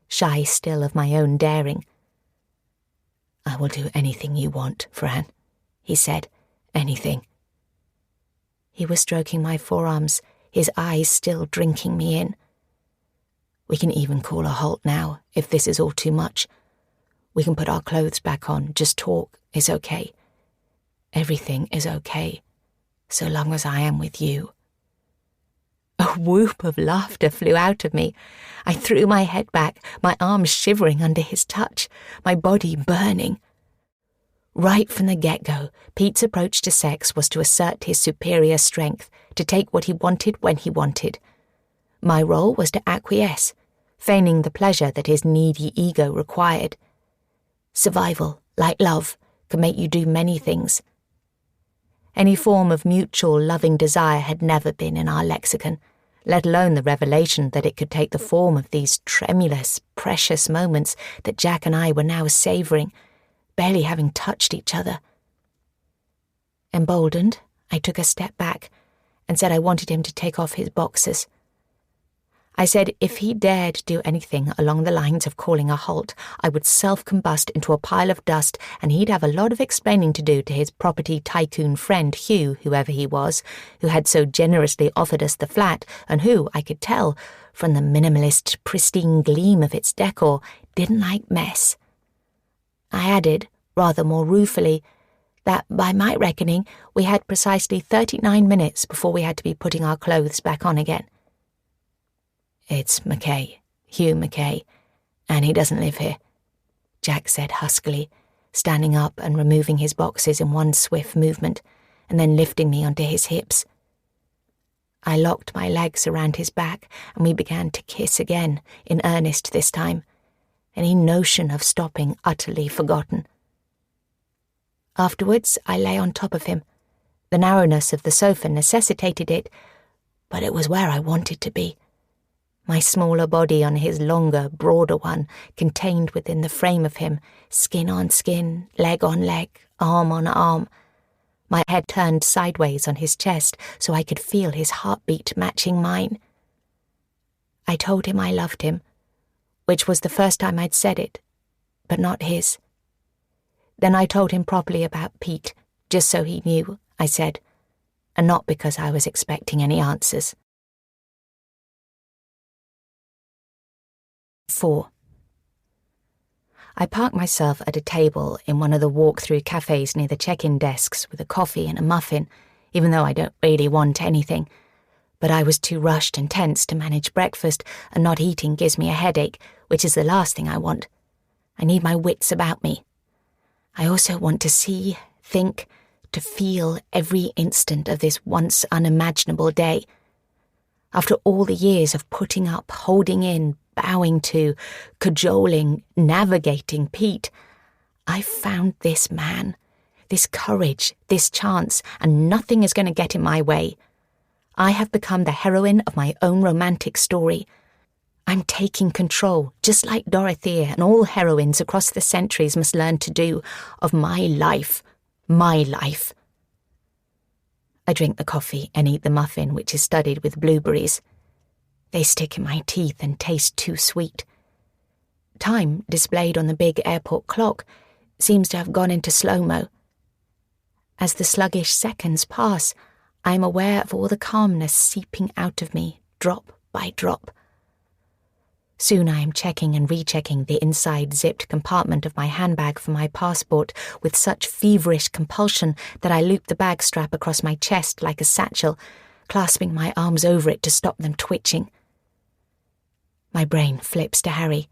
shy still of my own daring. "I will do anything you want, Fran," he said. "Anything." He was stroking my forearms, his eyes still drinking me in. "We can even call a halt now, if this is all too much. We can put our clothes back on, just talk, it's okay. Everything is okay, so long as I am with you." A whoop of laughter flew out of me. I threw my head back, my arms shivering under his touch, my body burning. Right from the get-go, Pete's approach to sex was to assert his superior strength, to take what he wanted when he wanted. My role was to acquiesce, feigning the pleasure that his needy ego required. Survival, like love, can make you do many things. Any form of mutual loving desire had never been in our lexicon, let alone the revelation that it could take the form of these tremulous, precious moments that Jack and I were now savouring, barely having touched each other. Emboldened, I took a step back and said I wanted him to take off his boxers. I said if he dared do anything along the lines of calling a halt, I would self-combust into a pile of dust and he'd have a lot of explaining to do to his property tycoon friend Hugh, whoever he was, who had so generously offered us the flat and who, I could tell, from the minimalist, pristine gleam of its decor, didn't like mess. I added, rather more ruefully, that by my reckoning we had precisely 39 minutes before we had to be putting our clothes back on again. "It's Mackay, Hugh Mackay, and he doesn't live here," Jack said huskily, standing up and removing his boxes in one swift movement, and then lifting me onto his hips. I locked my legs around his back, and we began to kiss again, in earnest this time, any notion of stopping utterly forgotten. Afterwards, I lay on top of him. The narrowness of the sofa necessitated it, but it was where I wanted to be. My smaller body on his longer, broader one, contained within the frame of him, skin on skin, leg on leg, arm on arm. My head turned sideways on his chest so I could feel his heartbeat matching mine. I told him I loved him, which was the first time I'd said it, but not his. Then I told him properly about Pete, just so he knew, I said, and not because I was expecting any answers. 4. I parked myself at a table in one of the walk-through cafes near the check-in desks with a coffee and a muffin, even though I don't really want anything. But I was too rushed and tense to manage breakfast, and not eating gives me a headache, which is the last thing I want. I need my wits about me. I also want to see, think, to feel every instant of this once unimaginable day. After all the years of putting up, holding in, bowing to, cajoling, navigating Pete, I found this man, this courage, this chance, and nothing is going to get in my way. I have become the heroine of my own romantic story. I'm taking control, just like Dorothea and all heroines across the centuries must learn to do, of my life. My life. I drink the coffee and eat the muffin, which is studded with blueberries. They stick in my teeth and taste too sweet. Time, displayed on the big airport clock, seems to have gone into slow-mo. As the sluggish seconds pass, I am aware of all the calmness seeping out of me, drop by drop. Soon I am checking and rechecking the inside zipped compartment of my handbag for my passport with such feverish compulsion that I loop the bag strap across my chest like a satchel, clasping my arms over it to stop them twitching. My brain flips to Harry,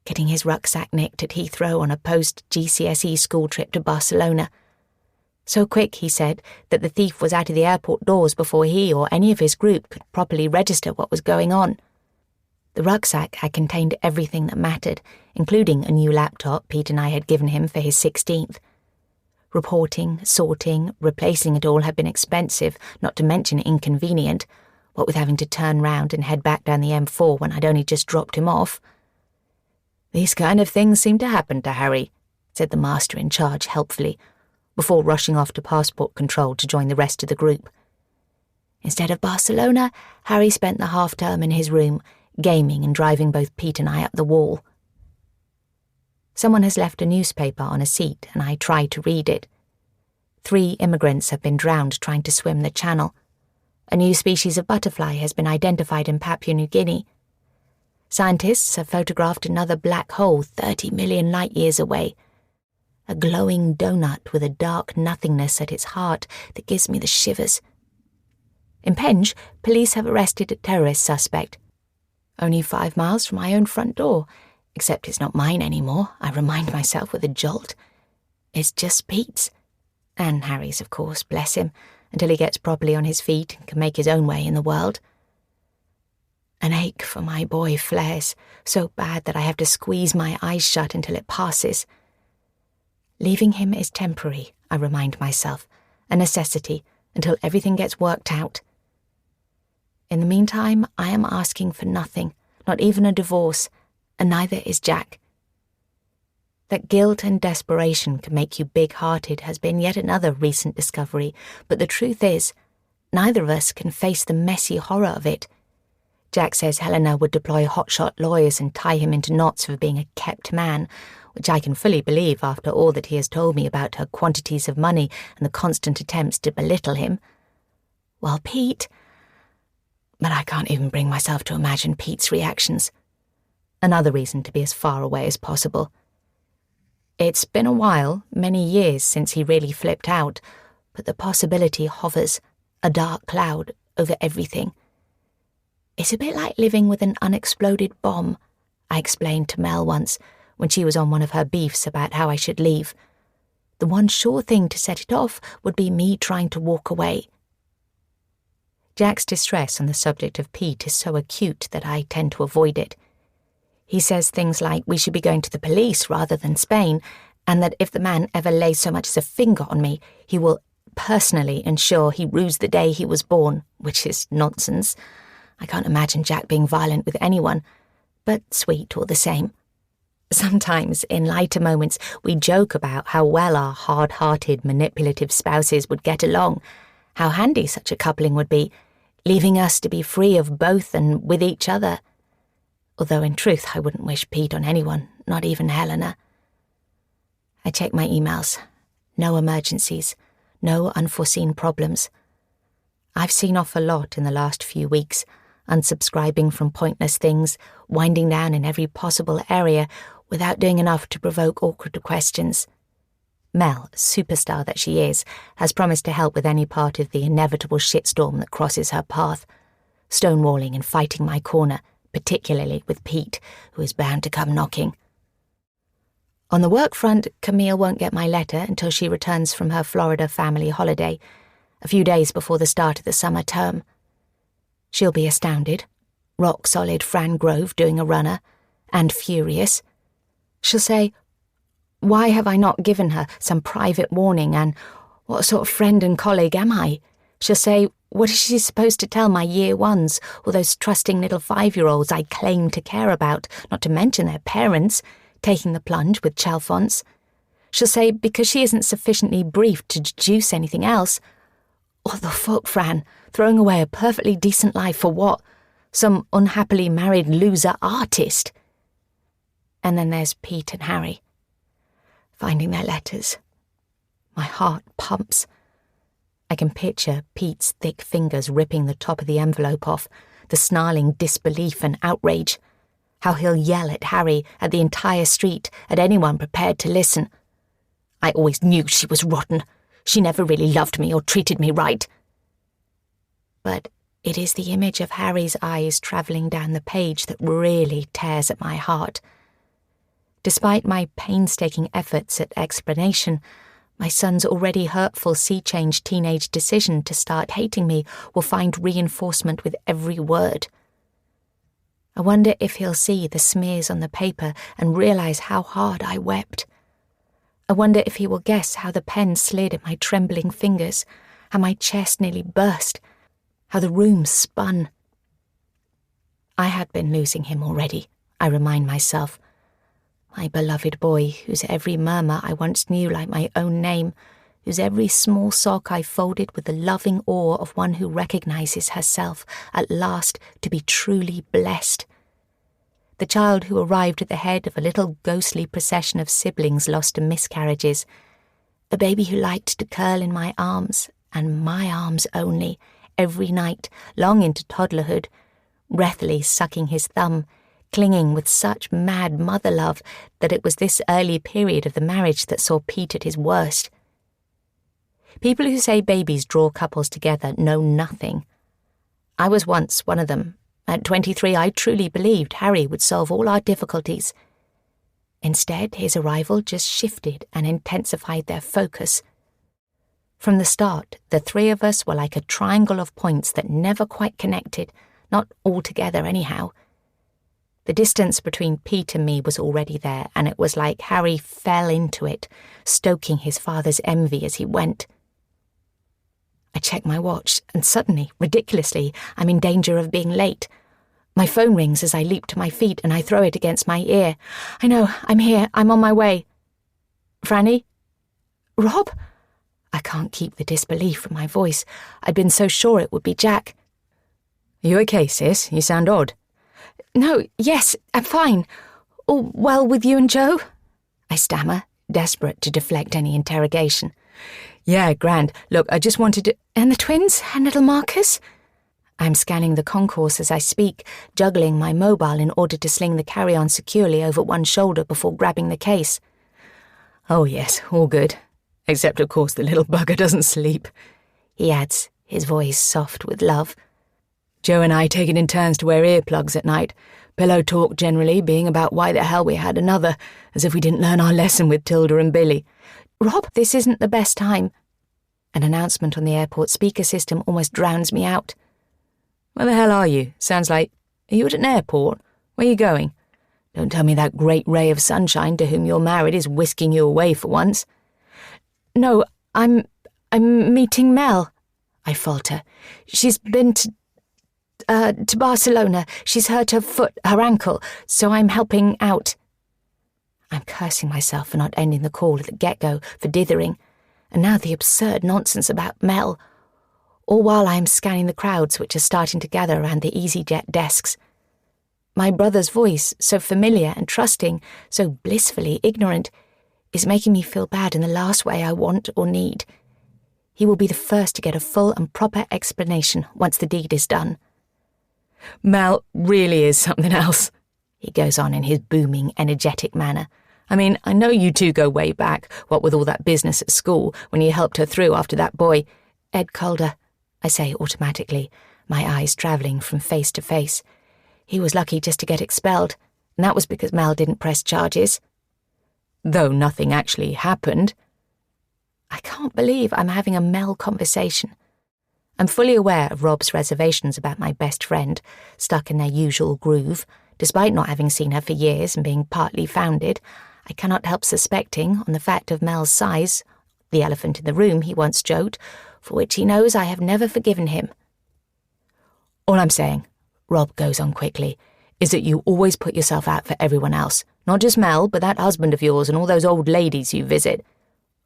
getting his rucksack nicked at Heathrow on a post-GCSE school trip to Barcelona. So quick, he said, that the thief was out of the airport doors before he or any of his group could properly register what was going on. The rucksack had contained everything that mattered, including a new laptop Pete and I had given him for his 16th. Reporting, sorting, replacing it all had been expensive, not to mention inconvenient, what with having to turn round and head back down the M4 when I'd only just dropped him off. "These kind of things seem to happen to Harry," said the master in charge helpfully, before rushing off to passport control to join the rest of the group. Instead of Barcelona, Harry spent the half-term in his room, gaming and driving both Pete and I up the wall. Someone has left a newspaper on a seat, and I try to read it. 3 immigrants have been drowned trying to swim the channel. A new species of butterfly has been identified in Papua New Guinea. Scientists have photographed another black hole 30 million light-years away, a glowing donut with a dark nothingness at its heart that gives me the shivers. In Penge, police have arrested a terrorist suspect. Only 5 miles from my own front door, except it's not mine anymore, I remind myself with a jolt. It's just Pete's. And Harry's, of course, bless him, until he gets properly on his feet and can make his own way in the world. An ache for my boy flares, so bad that I have to squeeze my eyes shut until it passes. Leaving him is temporary, I remind myself, a necessity, until everything gets worked out. In the meantime, I am asking for nothing, not even a divorce, and neither is Jack. That guilt and desperation can make you big-hearted has been yet another recent discovery, but the truth is, neither of us can face the messy horror of it. Jack says Helena would deploy hotshot lawyers and tie him into knots for being a kept man, which I can fully believe after all that he has told me about her quantities of money and the constant attempts to belittle him. While Pete... But I can't even bring myself to imagine Pete's reactions. Another reason to be as far away as possible. It's been a while, many years since he really flipped out, but the possibility hovers, a dark cloud, over everything. It's a bit like living with an unexploded bomb, I explained to Mel once, when she was on one of her beefs about how I should leave. The one sure thing to set it off would be me trying to walk away. Jack's distress on the subject of Pete is so acute that I tend to avoid it. He says things like we should be going to the police rather than Spain, and that if the man ever lays so much as a finger on me, he will personally ensure he rues the day he was born, which is nonsense. I can't imagine Jack being violent with anyone, but sweet all the same. Sometimes, in lighter moments, we joke about how well our hard-hearted, manipulative spouses would get along, how handy such a coupling would be, leaving us to be free of both and with each other. Although in truth I wouldn't wish Pete on anyone, not even Helena. I check my emails. No emergencies. No unforeseen problems. I've seen off a lot in the last few weeks, unsubscribing from pointless things, winding down in every possible area without doing enough to provoke awkward questions. Mel, superstar that she is, has promised to help with any part of the inevitable shitstorm that crosses her path, stonewalling and fighting my corner, particularly with Pete, who is bound to come knocking. On the work front, Camille won't get my letter until she returns from her Florida family holiday, a few days before the start of the summer term. She'll be astounded, rock-solid Fran Grove doing a runner, and furious. She'll say, "Why have I not given her some private warning, and what sort of friend and colleague am I?" She'll say, "What is she supposed to tell my year ones, or those trusting little 5-year-olds I claim to care about, not to mention their parents, taking the plunge with Chalfonts?" She'll say, because she isn't sufficiently briefed to deduce anything else, "What the fuck, Fran? Throwing away a perfectly decent life for what? Some unhappily married loser artist?" And then there's Pete and Harry. Finding their letters. My heart pumps. I can picture Pete's thick fingers ripping the top of the envelope off, the snarling disbelief and outrage. How he'll yell at Harry, at the entire street, at anyone prepared to listen. I always knew she was rotten. She never really loved me or treated me right. But it is the image of Harry's eyes travelling down the page that really tears at my heart. Despite my painstaking efforts at explanation, my son's already hurtful sea-change teenage decision to start hating me will find reinforcement with every word. I wonder if he'll see the smears on the paper and realise how hard I wept. I wonder if he will guess how the pen slid at my trembling fingers, how my chest nearly burst, how the room spun. I had been losing him already, I remind myself. My beloved boy, whose every murmur I once knew like my own name, whose every small sock I folded with the loving awe of one who recognises herself at last to be truly blessed. The child who arrived at the head of a little ghostly procession of siblings lost to miscarriages. A baby who liked to curl in my arms, and my arms only, every night, long into toddlerhood, breathily sucking his thumb, clinging with such mad mother love that it was this early period of the marriage that saw Pete at his worst. People who say babies draw couples together know nothing. I was once one of them. At 23, I truly believed Harry would solve all our difficulties. Instead, his arrival just shifted and intensified their focus. From the start, the three of us were like a triangle of points that never quite connected, not all together anyhow. The distance between Pete and me was already there, and it was like Harry fell into it, stoking his father's envy as he went. I check my watch, and suddenly, ridiculously, I'm in danger of being late. My phone rings as I leap to my feet, and I throw it against my ear. I know, I'm here, I'm on my way. Franny? Rob? I can't keep the disbelief from my voice. I'd been so sure it would be Jack. Are you okay, sis? You sound odd. No, yes, I'm fine. All well with you and Joe? I stammer, desperate to deflect any interrogation. Yeah, grand. Look, I just wanted to... And the twins? And little Marcus? I'm scanning the concourse as I speak, juggling my mobile in order to sling the carry-on securely over one shoulder before grabbing the case. Oh yes, all good. Except, of course, the little bugger doesn't sleep, he adds, his voice soft with love. Joe and I take it in turns to wear earplugs at night, pillow talk generally being about why the hell we had another, as if we didn't learn our lesson with Tilda and Billy. Rob, this isn't the best time. An announcement on the airport speaker system almost drowns me out. Where the hell are you? Sounds like... Are you at an airport? Where are you going? Don't tell me that great ray of sunshine to whom you're married is whisking you away for once. No, I'm meeting Mel, I falter. She's been to Barcelona. She's hurt her foot, her ankle, so I'm helping out. I'm cursing myself for not ending the call at the get-go, for dithering, and now the absurd nonsense about Mel, all while I am scanning the crowds which are starting to gather around the EasyJet desks. My brother's voice, so familiar and trusting, so blissfully ignorant, is making me feel bad in the last way I want or need. He will be the first to get a full and proper explanation once the deed is done. Mel really is something else, he goes on in his booming, energetic manner. I mean, I know you two go way back, what with all that business at school, when you helped her through after that boy. Ed Calder, I say automatically, my eyes travelling from face to face. He was lucky just to get expelled, and that was because Mel didn't press charges. Though nothing actually happened. I can't believe I'm having a Mel conversation. I'm fully aware of Rob's reservations about my best friend, stuck in their usual groove. Despite not having seen her for years and being partly founded, I cannot help suspecting, on the fact of Mel's size, the elephant in the room he once joked, for which he knows I have never forgiven him. All I'm saying, Rob goes on quickly, is that you always put yourself out for everyone else. Not just Mel, but that husband of yours and all those old ladies you visit.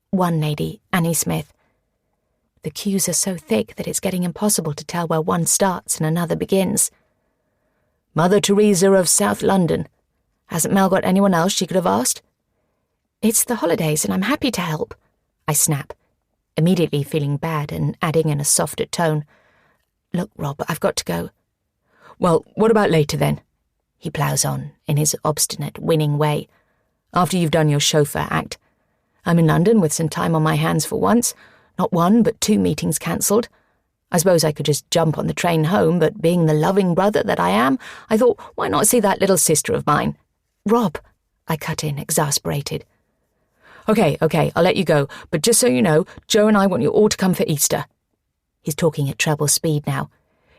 One lady, Annie Smith. The queues are so thick that it's getting impossible to tell where one starts and another begins. Mother Teresa of South London. Hasn't Mel got anyone else she could have asked? It's the holidays and I'm happy to help, I snap. immediately feeling bad and adding in a softer tone. "Look, Rob, I've got to go." "Well, what about later then?" He ploughs on, in his obstinate, winning way. "After you've done your chauffeur act. I'm in London with some time on my hands for once. Not one, but 2 meetings cancelled. I suppose I could just jump on the train home, but being the loving brother that I am, I thought, why not see that little sister of mine?" "Rob," I cut in, exasperated. Okay, I'll let you go, but just so you know, Joe and I want you all to come for Easter." He's talking at treble speed now.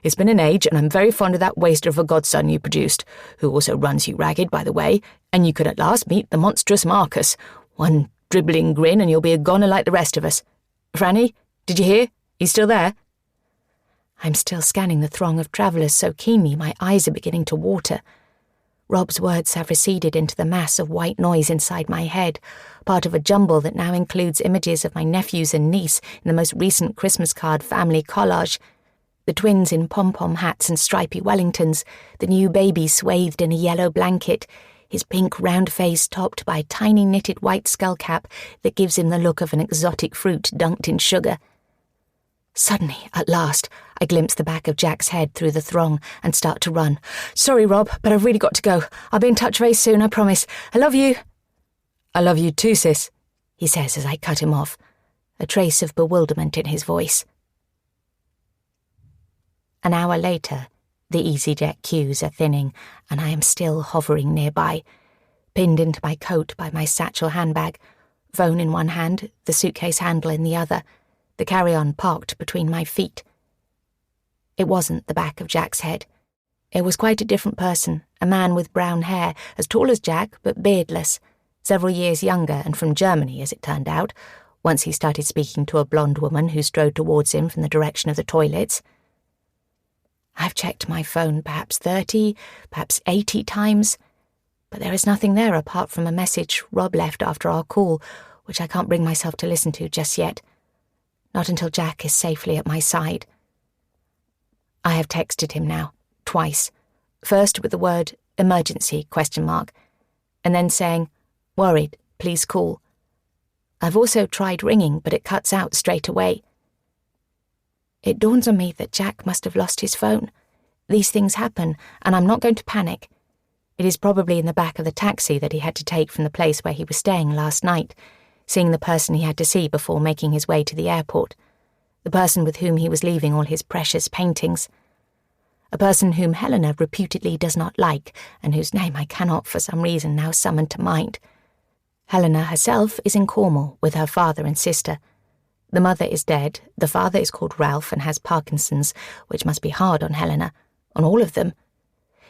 "It's been an age, and I'm very fond of that waster of a godson you produced, who also runs you ragged, by the way, and you could at last meet the monstrous Marcus. One dribbling grin and you'll be a goner like the rest of us. Franny, did you hear? He's still there?" I'm still scanning the throng of travellers so keenly my eyes are beginning to water. Rob's words have receded into the mass of white noise inside my head, part of a jumble that now includes images of my nephews and niece in the most recent Christmas card family collage. The twins in pom-pom hats and stripy Wellingtons, the new baby swathed in a yellow blanket, his pink round face topped by a tiny knitted white skullcap that gives him the look of an exotic fruit dunked in sugar. Suddenly, at last, I glimpse the back of Jack's head through the throng and start to run. "Sorry, Rob, but I've really got to go. I'll be in touch very soon, I promise. I love you." "I love you too, sis," he says as I cut him off, a trace of bewilderment in his voice. An hour later, the EasyJet queues are thinning, and I am still hovering nearby, pinned into my coat by my satchel handbag, phone in one hand, the suitcase handle in the other, the carry-on parked between my feet. It wasn't the back of Jack's head. It was quite a different person, a man with brown hair, as tall as Jack but beardless, several years younger and from Germany, as it turned out, once he started speaking to a blonde woman who strode towards him from the direction of the toilets. I've checked my phone perhaps 30, perhaps 80 times, but there is nothing there apart from a message Rob left after our call, which I can't bring myself to listen to just yet. Not until Jack is safely at my side. I have texted him now, twice, first with the word emergency, and then saying, "Worried, please call." I've also tried ringing, but it cuts out straight away. It dawns on me that Jack must have lost his phone. These things happen, and I'm not going to panic. It is probably in the back of the taxi that he had to take from the place where he was staying last night, seeing the person he had to see before making his way to the airport, the person with whom he was leaving all his precious paintings, a person whom Helena reputedly does not like and whose name I cannot for some reason now summon to mind. Helena herself is in Cornwall with her father and sister. The mother is dead, the father is called Ralph and has Parkinson's, which must be hard on Helena, on all of them.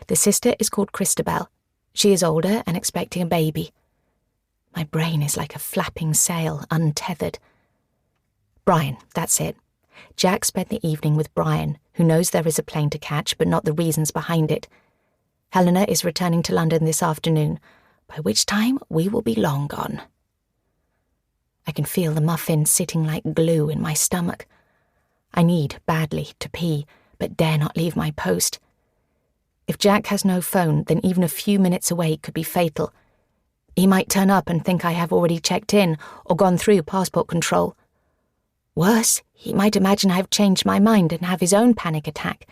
The sister is called Christabel. She is older and expecting a baby. My brain is like a flapping sail, untethered. Brian, that's it. Jack spent the evening with Brian, who knows there is a plane to catch but not the reasons behind it. Helena is returning to London this afternoon, by which time we will be long gone. I can feel the muffin sitting like glue in my stomach. I need, badly, to pee, but dare not leave my post. If Jack has no phone, then even a few minutes away could be fatal. He might turn up and think I have already checked in or gone through passport control. Worse, he might imagine I have changed my mind and have his own panic attack.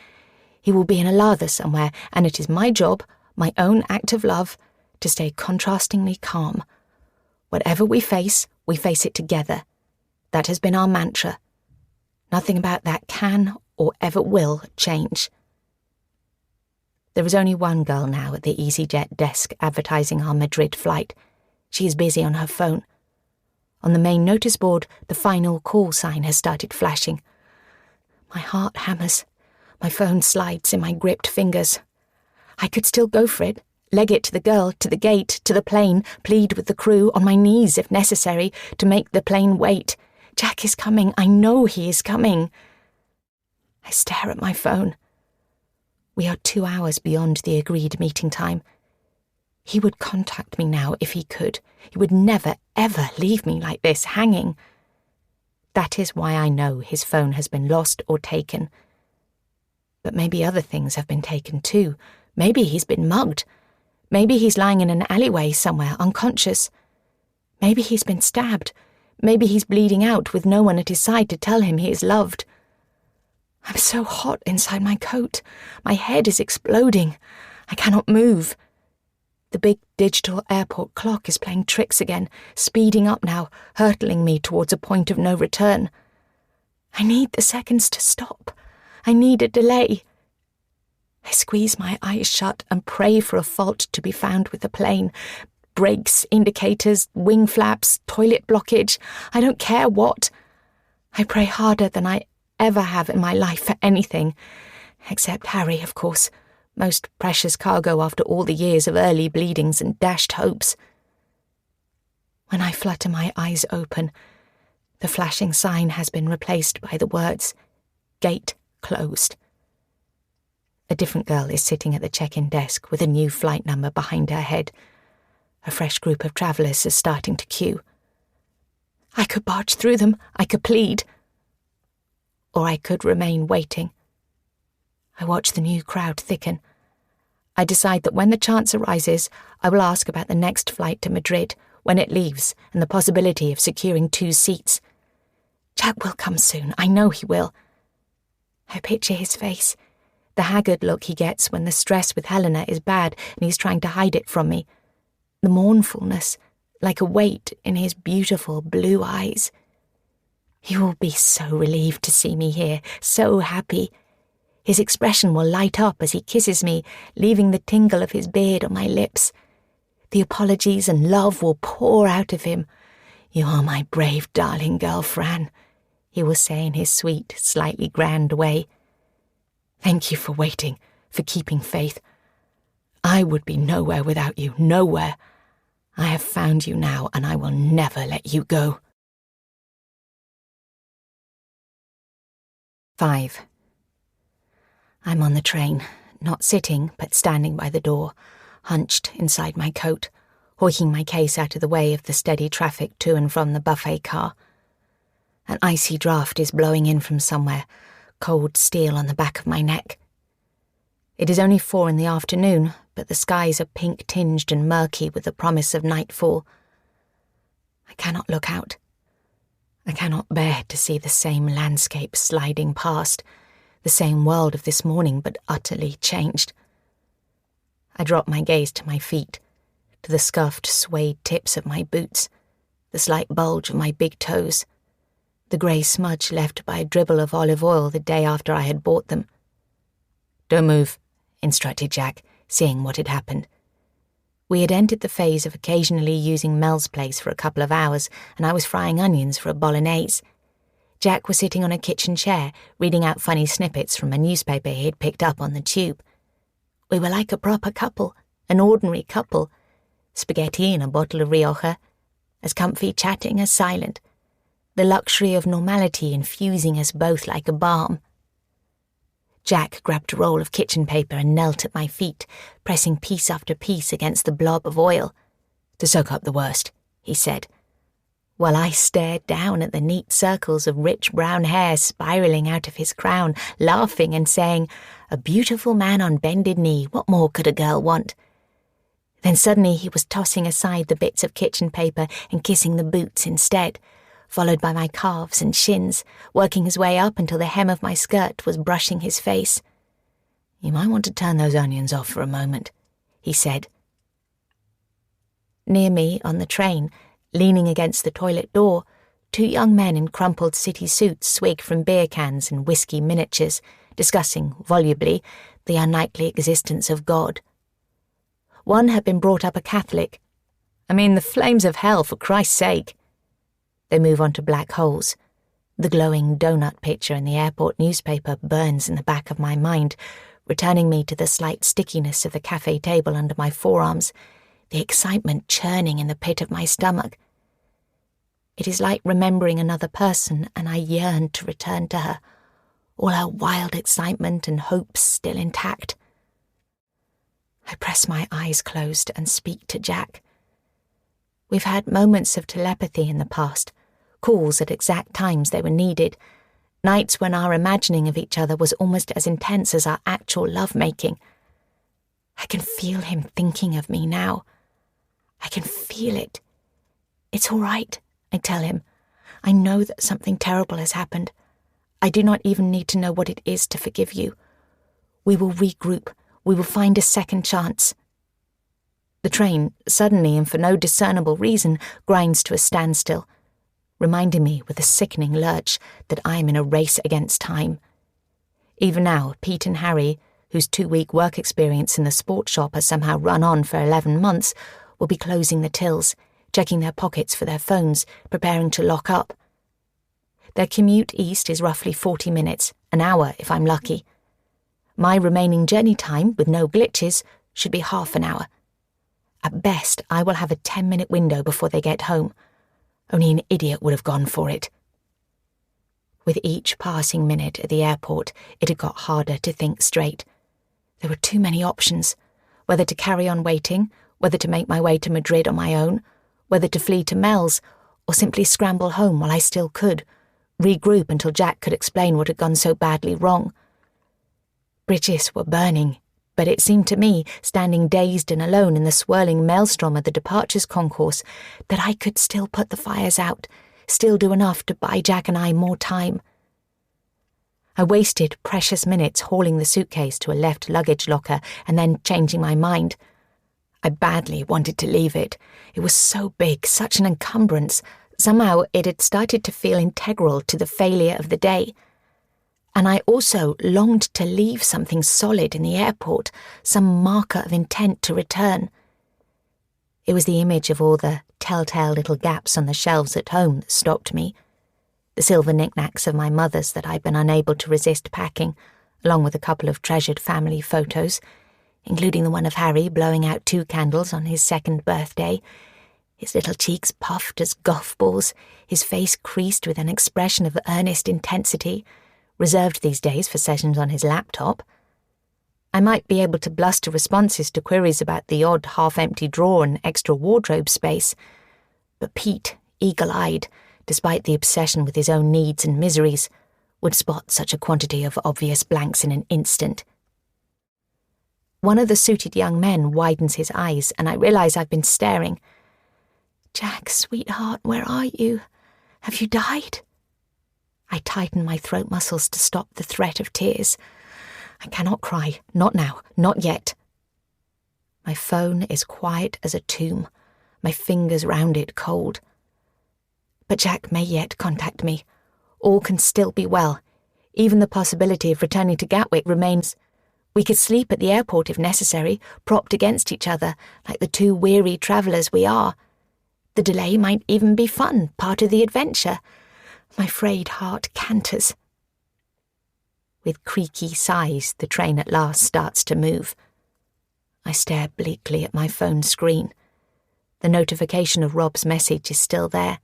He will be in a lather somewhere, and it is my job, my own act of love, to stay contrastingly calm. Whatever we face it together. That has been our mantra. Nothing about that can or ever will change. There is only one girl now at the EasyJet desk advertising our Madrid flight. She is busy on her phone. On the main notice board, the final call sign has started flashing. My heart hammers. My phone slides in my gripped fingers. I could still go for it. Leg it to the girl, to the gate, to the plane, plead with the crew, on my knees if necessary, to make the plane wait. Jack is coming. I know he is coming. I stare at my phone. We are 2 hours beyond the agreed meeting time. He would contact me now if he could. He would never, ever leave me like this, hanging. That is why I know his phone has been lost or taken. But maybe other things have been taken too. Maybe he's been mugged. Maybe he's lying in an alleyway somewhere, unconscious. Maybe he's been stabbed. Maybe he's bleeding out with no one at his side to tell him he is loved. I'm so hot inside my coat. My head is exploding. I cannot move. The big digital airport clock is playing tricks again, speeding up now, hurtling me towards a point of no return. I need the seconds to stop. I need a delay. I squeeze my eyes shut and pray for a fault to be found with the plane. Brakes, indicators, wing flaps, toilet blockage. I don't care what. I pray harder than I ever have in my life for anything. Except Harry, of course. Most precious cargo after all the years of early bleedings and dashed hopes. When I flutter my eyes open, the flashing sign has been replaced by the words, "Gate closed." A different girl is sitting at the check-in desk with a new flight number behind her head. A fresh group of travellers is starting to queue. I could barge through them, I could plead. Or I could remain waiting. I watch the new crowd thicken. I decide that when the chance arises, I will ask about the next flight to Madrid, when it leaves, and the possibility of securing 2 seats. Jack will come soon, I know he will. I picture his face, the haggard look he gets when the stress with Helena is bad and he's trying to hide it from me. The mournfulness, like a weight in his beautiful blue eyes. He will be so relieved to see me here, so happy. His expression will light up as he kisses me, leaving the tingle of his beard on my lips. The apologies and love will pour out of him. "You are my brave, darling girl, Fran," he will say in his sweet, slightly grand way. "Thank you for waiting, for keeping faith. I would be nowhere without you, nowhere. I have found you now, and I will never let you go." 5. I'm on the train, not sitting, but standing by the door, hunched inside my coat, hoiking my case out of the way of the steady traffic to and from the buffet car. An icy draught is blowing in from somewhere, cold steel on the back of my neck. It is only 4 in the afternoon, but the skies are pink-tinged and murky with the promise of nightfall. I cannot look out. I cannot bear to see the same landscape sliding past, the same world of this morning, but utterly changed. I drop my gaze to my feet, to the scuffed suede tips of my boots, the slight bulge of my big toes, the grey smudge left by a dribble of olive oil the day after I had bought them. "Don't move," instructed Jack, seeing what had happened. We had entered the phase of occasionally using Mel's place for a couple of hours, and I was frying onions for a bolognese. Jack was sitting on a kitchen chair, reading out funny snippets from a newspaper he had picked up on the tube. We were like a proper couple, an ordinary couple. Spaghetti and a bottle of Rioja, as comfy chatting as silent. The luxury of normality infusing us both like a balm. Jack grabbed a roll of kitchen paper and knelt at my feet, pressing piece after piece against the blob of oil. "To soak up the worst," he said, while I stared down at the neat circles of rich brown hair spiralling out of his crown, laughing and saying, "A beautiful man on bended knee, what more could a girl want?" Then suddenly he was tossing aside the bits of kitchen paper and kissing the boots instead, followed by my calves and shins, working his way up until the hem of my skirt was brushing his face. "You might want to turn those onions off for a moment," he said. Near me, on the train, leaning against the toilet door, 2 young men in crumpled city suits swig from beer cans and whiskey miniatures, discussing, volubly, the unnightly existence of God. One had been brought up a Catholic. "I mean, the flames of hell, for Christ's sake." They move on to black holes. The glowing donut picture in the airport newspaper burns in the back of my mind, returning me to the slight stickiness of the cafe table under my forearms, the excitement churning in the pit of my stomach. It is like remembering another person, and I yearn to return to her, all her wild excitement and hopes still intact. I press my eyes closed and speak to Jack. We've had moments of telepathy in the past, calls at exact times they were needed, nights when our imagining of each other was almost as intense as our actual love-making. I can feel him thinking of me now. I can feel it. "It's all right," I tell him. I know that something terrible has happened. I do not even need to know what it is to forgive you. We will regroup. We will find a second chance. The train, suddenly and for no discernible reason, grinds to a standstill, reminding me with a sickening lurch that I am in a race against time. Even now, Pete and Harry, whose 2-week work experience in the sports shop has somehow run on for 11 months, will be closing the tills, checking their pockets for their phones, preparing to lock up. Their commute east is roughly 40 minutes, an hour if I'm lucky. My remaining journey time, with no glitches, should be half an hour. At best, I will have a 10-minute window before they get home. Only an idiot would have gone for it. With each passing minute at the airport, it had got harder to think straight. There were too many options, whether to carry on waiting, whether to make my way to Madrid on my own, whether to flee to Mel's, or simply scramble home while I still could, regroup until Jack could explain what had gone so badly wrong. Bridges were burning, but it seemed to me, standing dazed and alone in the swirling maelstrom of the departures concourse, that I could still put the fires out, still do enough to buy Jack and I more time. I wasted precious minutes hauling the suitcase to a left luggage locker and then changing my mind. I badly wanted to leave it. It was so big, such an encumbrance. Somehow it had started to feel integral to the failure of the day. And I also longed to leave something solid in the airport, some marker of intent to return. It was the image of all the telltale little gaps on the shelves at home that stopped me. The silver knickknacks of my mother's that I'd been unable to resist packing, along with a couple of treasured family photos, including the one of Harry blowing out 2 candles on his 2nd birthday, his little cheeks puffed as golf balls, his face creased with an expression of earnest intensity, reserved these days for sessions on his laptop. I might be able to bluster responses to queries about the odd half-empty drawer and extra wardrobe space, but Pete, eagle-eyed, despite the obsession with his own needs and miseries, would spot such a quantity of obvious blanks in an instant. One of the suited young men widens his eyes, and I realise I've been staring. "Jack, sweetheart, where are you? Have you died?" I tighten my throat muscles to stop the threat of tears. I cannot cry, not now, not yet. My phone is quiet as a tomb, my fingers round it cold. But Jack may yet contact me. All can still be well. Even the possibility of returning to Gatwick remains. We could sleep at the airport if necessary, propped against each other, like the 2 weary travellers we are. The delay might even be fun, part of the adventure. My frayed heart canters. With creaky sighs, the train at last starts to move. I stare bleakly at my phone screen. The notification of Rob's message is still there.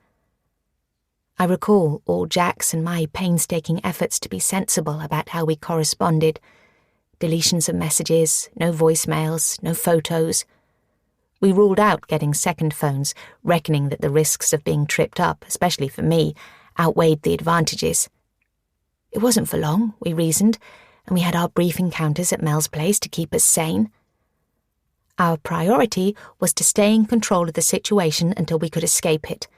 I recall all Jack's and my painstaking efforts to be sensible about how we corresponded. Deletions of messages, no voicemails, no photos. We ruled out getting second phones, reckoning that the risks of being tripped up, especially for me, outweighed the advantages. It wasn't for long, we reasoned, and we had our brief encounters at Mel's place to keep us sane. Our priority was to stay in control of the situation until we could escape it.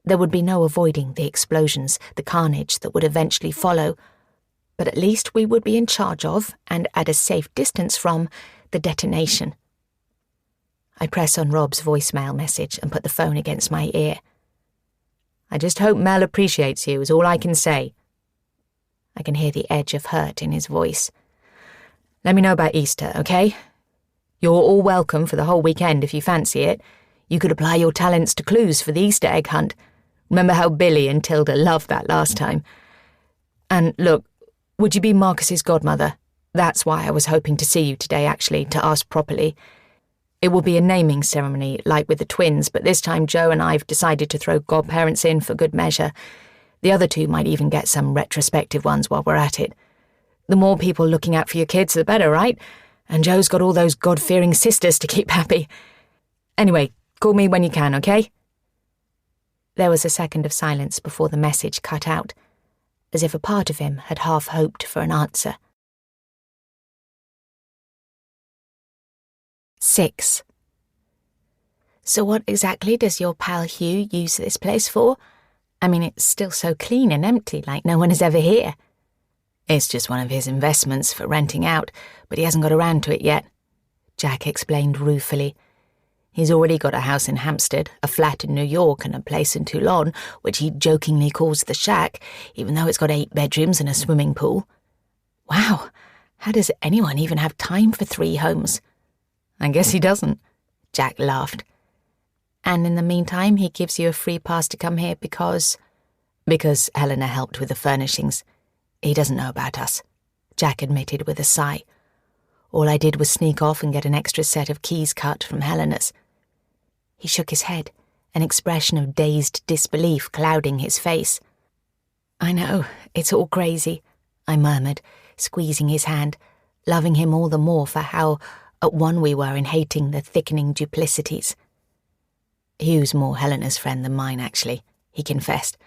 There would be no avoiding the explosions, the carnage that would eventually follow, but at least we would be in charge of, and at a safe distance from, the detonation. I press on Rob's voicemail message and put the phone against my ear. "I just hope Mel appreciates you, is all I can say." I can hear the edge of hurt in his voice. "Let me know about Easter, okay? You're all welcome for the whole weekend if you fancy it. You could apply your talents to clues for the Easter egg hunt. Remember how Billy and Tilda loved that last time? And look, would you be Marcus's godmother? That's why I was hoping to see you today, actually, to ask properly. It will be a naming ceremony, like with the twins, but this time Joe and I have decided to throw godparents in for good measure. The other 2 might even get some retrospective ones while we're at it. The more people looking out for your kids, the better, right? And Joe's got all those God-fearing sisters to keep happy. Anyway, call me when you can, okay?" There was a second of silence before the message cut out, as if a part of him had half hoped for an answer. 6. "So what exactly does your pal Hugh use this place for? I mean, it's still so clean and empty, like no one is ever here. It's just one of his investments for renting out, but he hasn't got around to it yet, Jack explained ruefully. He's already got a house in Hampstead, a flat in New York, and a place in Toulon, which he jokingly calls the Shack, even though it's got 8 bedrooms and a swimming pool. Wow, how does anyone even have time for 3 homes? I guess he doesn't, Jack laughed. And in the meantime, he gives you a free pass to come here because Helena helped with the furnishings. He doesn't know about us, Jack admitted with a sigh. All I did was sneak off and get an extra set of keys cut from Helena's. He shook his head, an expression of dazed disbelief clouding his face. I know, it's all crazy, I murmured, squeezing his hand, loving him all the more for how at one we were in hating the thickening duplicities. Hugh's more Helena's friend than mine, actually, he confessed.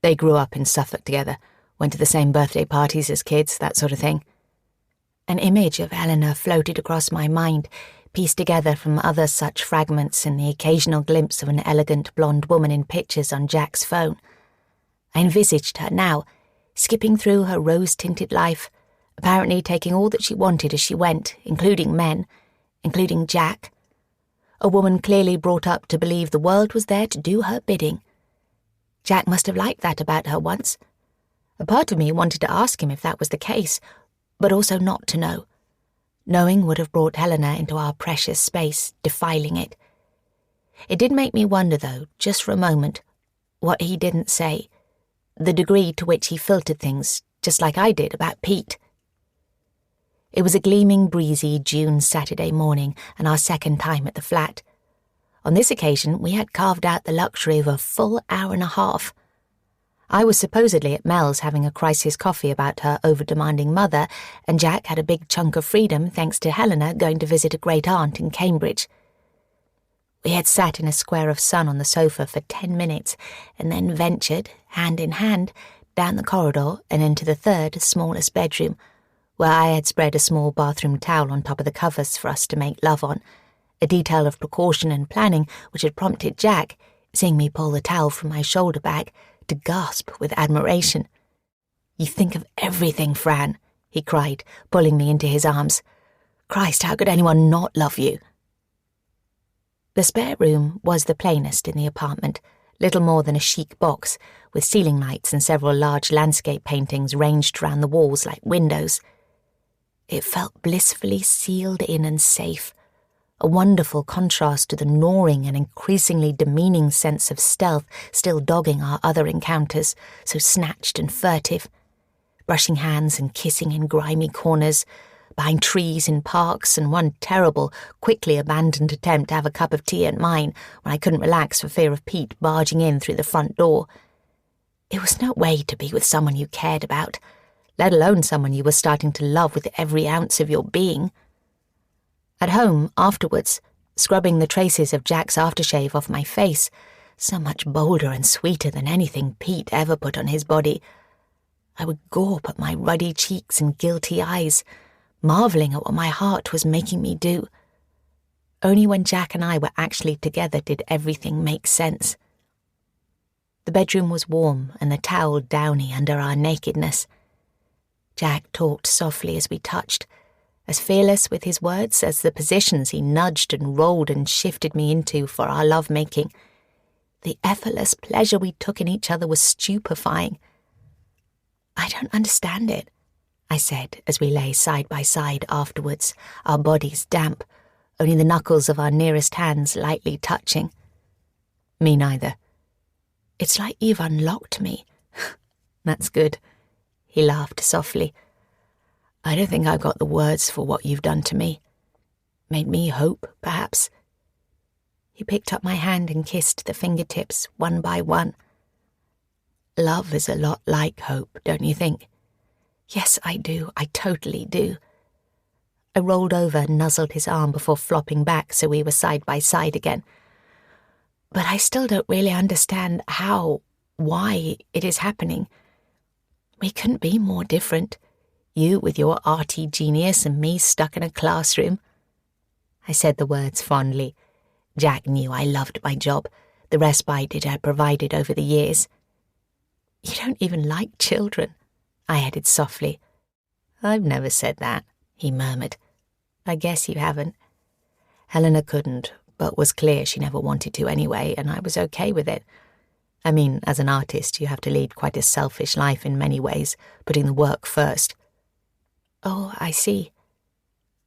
They grew up in Suffolk together, went to the same birthday parties as kids, that sort of thing. An image of Helena floated across my mind, pieced together from other such fragments and the occasional glimpse of an elegant blonde woman in pictures on Jack's phone. I envisaged her now, skipping through her rose-tinted life, apparently taking all that she wanted as she went, including men, including Jack. A woman clearly brought up to believe the world was there to do her bidding. Jack must have liked that about her once. A part of me wanted to ask him if that was the case, but also not to know. Knowing would have brought Helena into our precious space, defiling it. It did make me wonder, though, just for a moment, what he didn't say, the degree to which he filtered things, just like I did about Pete. It was a gleaming, breezy June Saturday morning and our second time at the flat. On this occasion, we had carved out the luxury of a full hour and a half. I was supposedly at Mel's having a crisis coffee about her over-demanding mother, and Jack had a big chunk of freedom thanks to Helena going to visit a great-aunt in Cambridge. We had sat in a square of sun on the sofa for 10 minutes and then ventured, hand in hand, down the corridor and into the third, smallest bedroom, where I had spread a small bathroom towel on top of the covers for us to make love on, a detail of precaution and planning which had prompted Jack, seeing me pull the towel from my shoulder bag, to gasp with admiration. "You think of everything, Fran," he cried, pulling me into his arms. "Christ, how could anyone not love you?" The spare room was the plainest in the apartment, little more than a chic box, with ceiling lights and several large landscape paintings ranged round the walls like windows. It felt blissfully sealed in and safe, a wonderful contrast to the gnawing and increasingly demeaning sense of stealth still dogging our other encounters, so snatched and furtive, brushing hands and kissing in grimy corners, behind trees in parks, and one terrible, quickly abandoned attempt to have a cup of tea at mine when I couldn't relax for fear of Pete barging in through the front door. It was no way to be with someone you cared about, let alone someone you were starting to love with every ounce of your being. At home, afterwards, scrubbing the traces of Jack's aftershave off my face, so much bolder and sweeter than anything Pete ever put on his body, I would gawp at my ruddy cheeks and guilty eyes, marvelling at what my heart was making me do. Only when Jack and I were actually together did everything make sense. The bedroom was warm and the towel downy under our nakedness. Jack talked softly as we touched, as fearless with his words as the positions he nudged and rolled and shifted me into for our love-making. The effortless pleasure we took in each other was stupefying. "I don't understand it," I said as we lay side by side afterwards, our bodies damp, only the knuckles of our nearest hands lightly touching. "Me neither." "It's like you've unlocked me." "That's good," he laughed softly. "I don't think I've got the words for what you've done to me. Made me hope, perhaps." He picked up my hand and kissed the fingertips one by one. "Love is a lot like hope, don't you think?" "Yes, I do. I totally do." I rolled over and nuzzled his arm before flopping back so we were side by side again. "But I still don't really understand why it is happening. We couldn't be more different. You with your arty genius and me stuck in a classroom." I said the words fondly. Jack knew I loved my job, the respite it had provided over the years. You don't even like children, I added softly. I've never said that, he murmured. I guess you haven't. Helena couldn't, but was clear she never wanted to anyway, and I was okay with it. I mean, as an artist, you have to lead quite a selfish life in many ways, putting the work first. Oh, I see.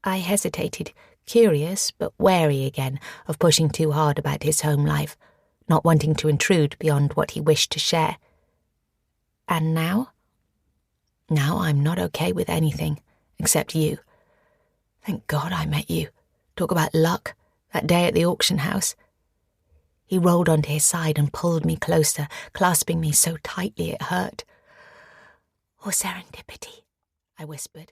I hesitated, curious but wary again of pushing too hard about his home life, not wanting to intrude beyond what he wished to share. And now? Now I'm not okay with anything, except you. Thank God I met you. Talk about luck, that day at the auction house. He rolled onto his side and pulled me closer, clasping me so tightly it hurt. Or serendipity, I whispered.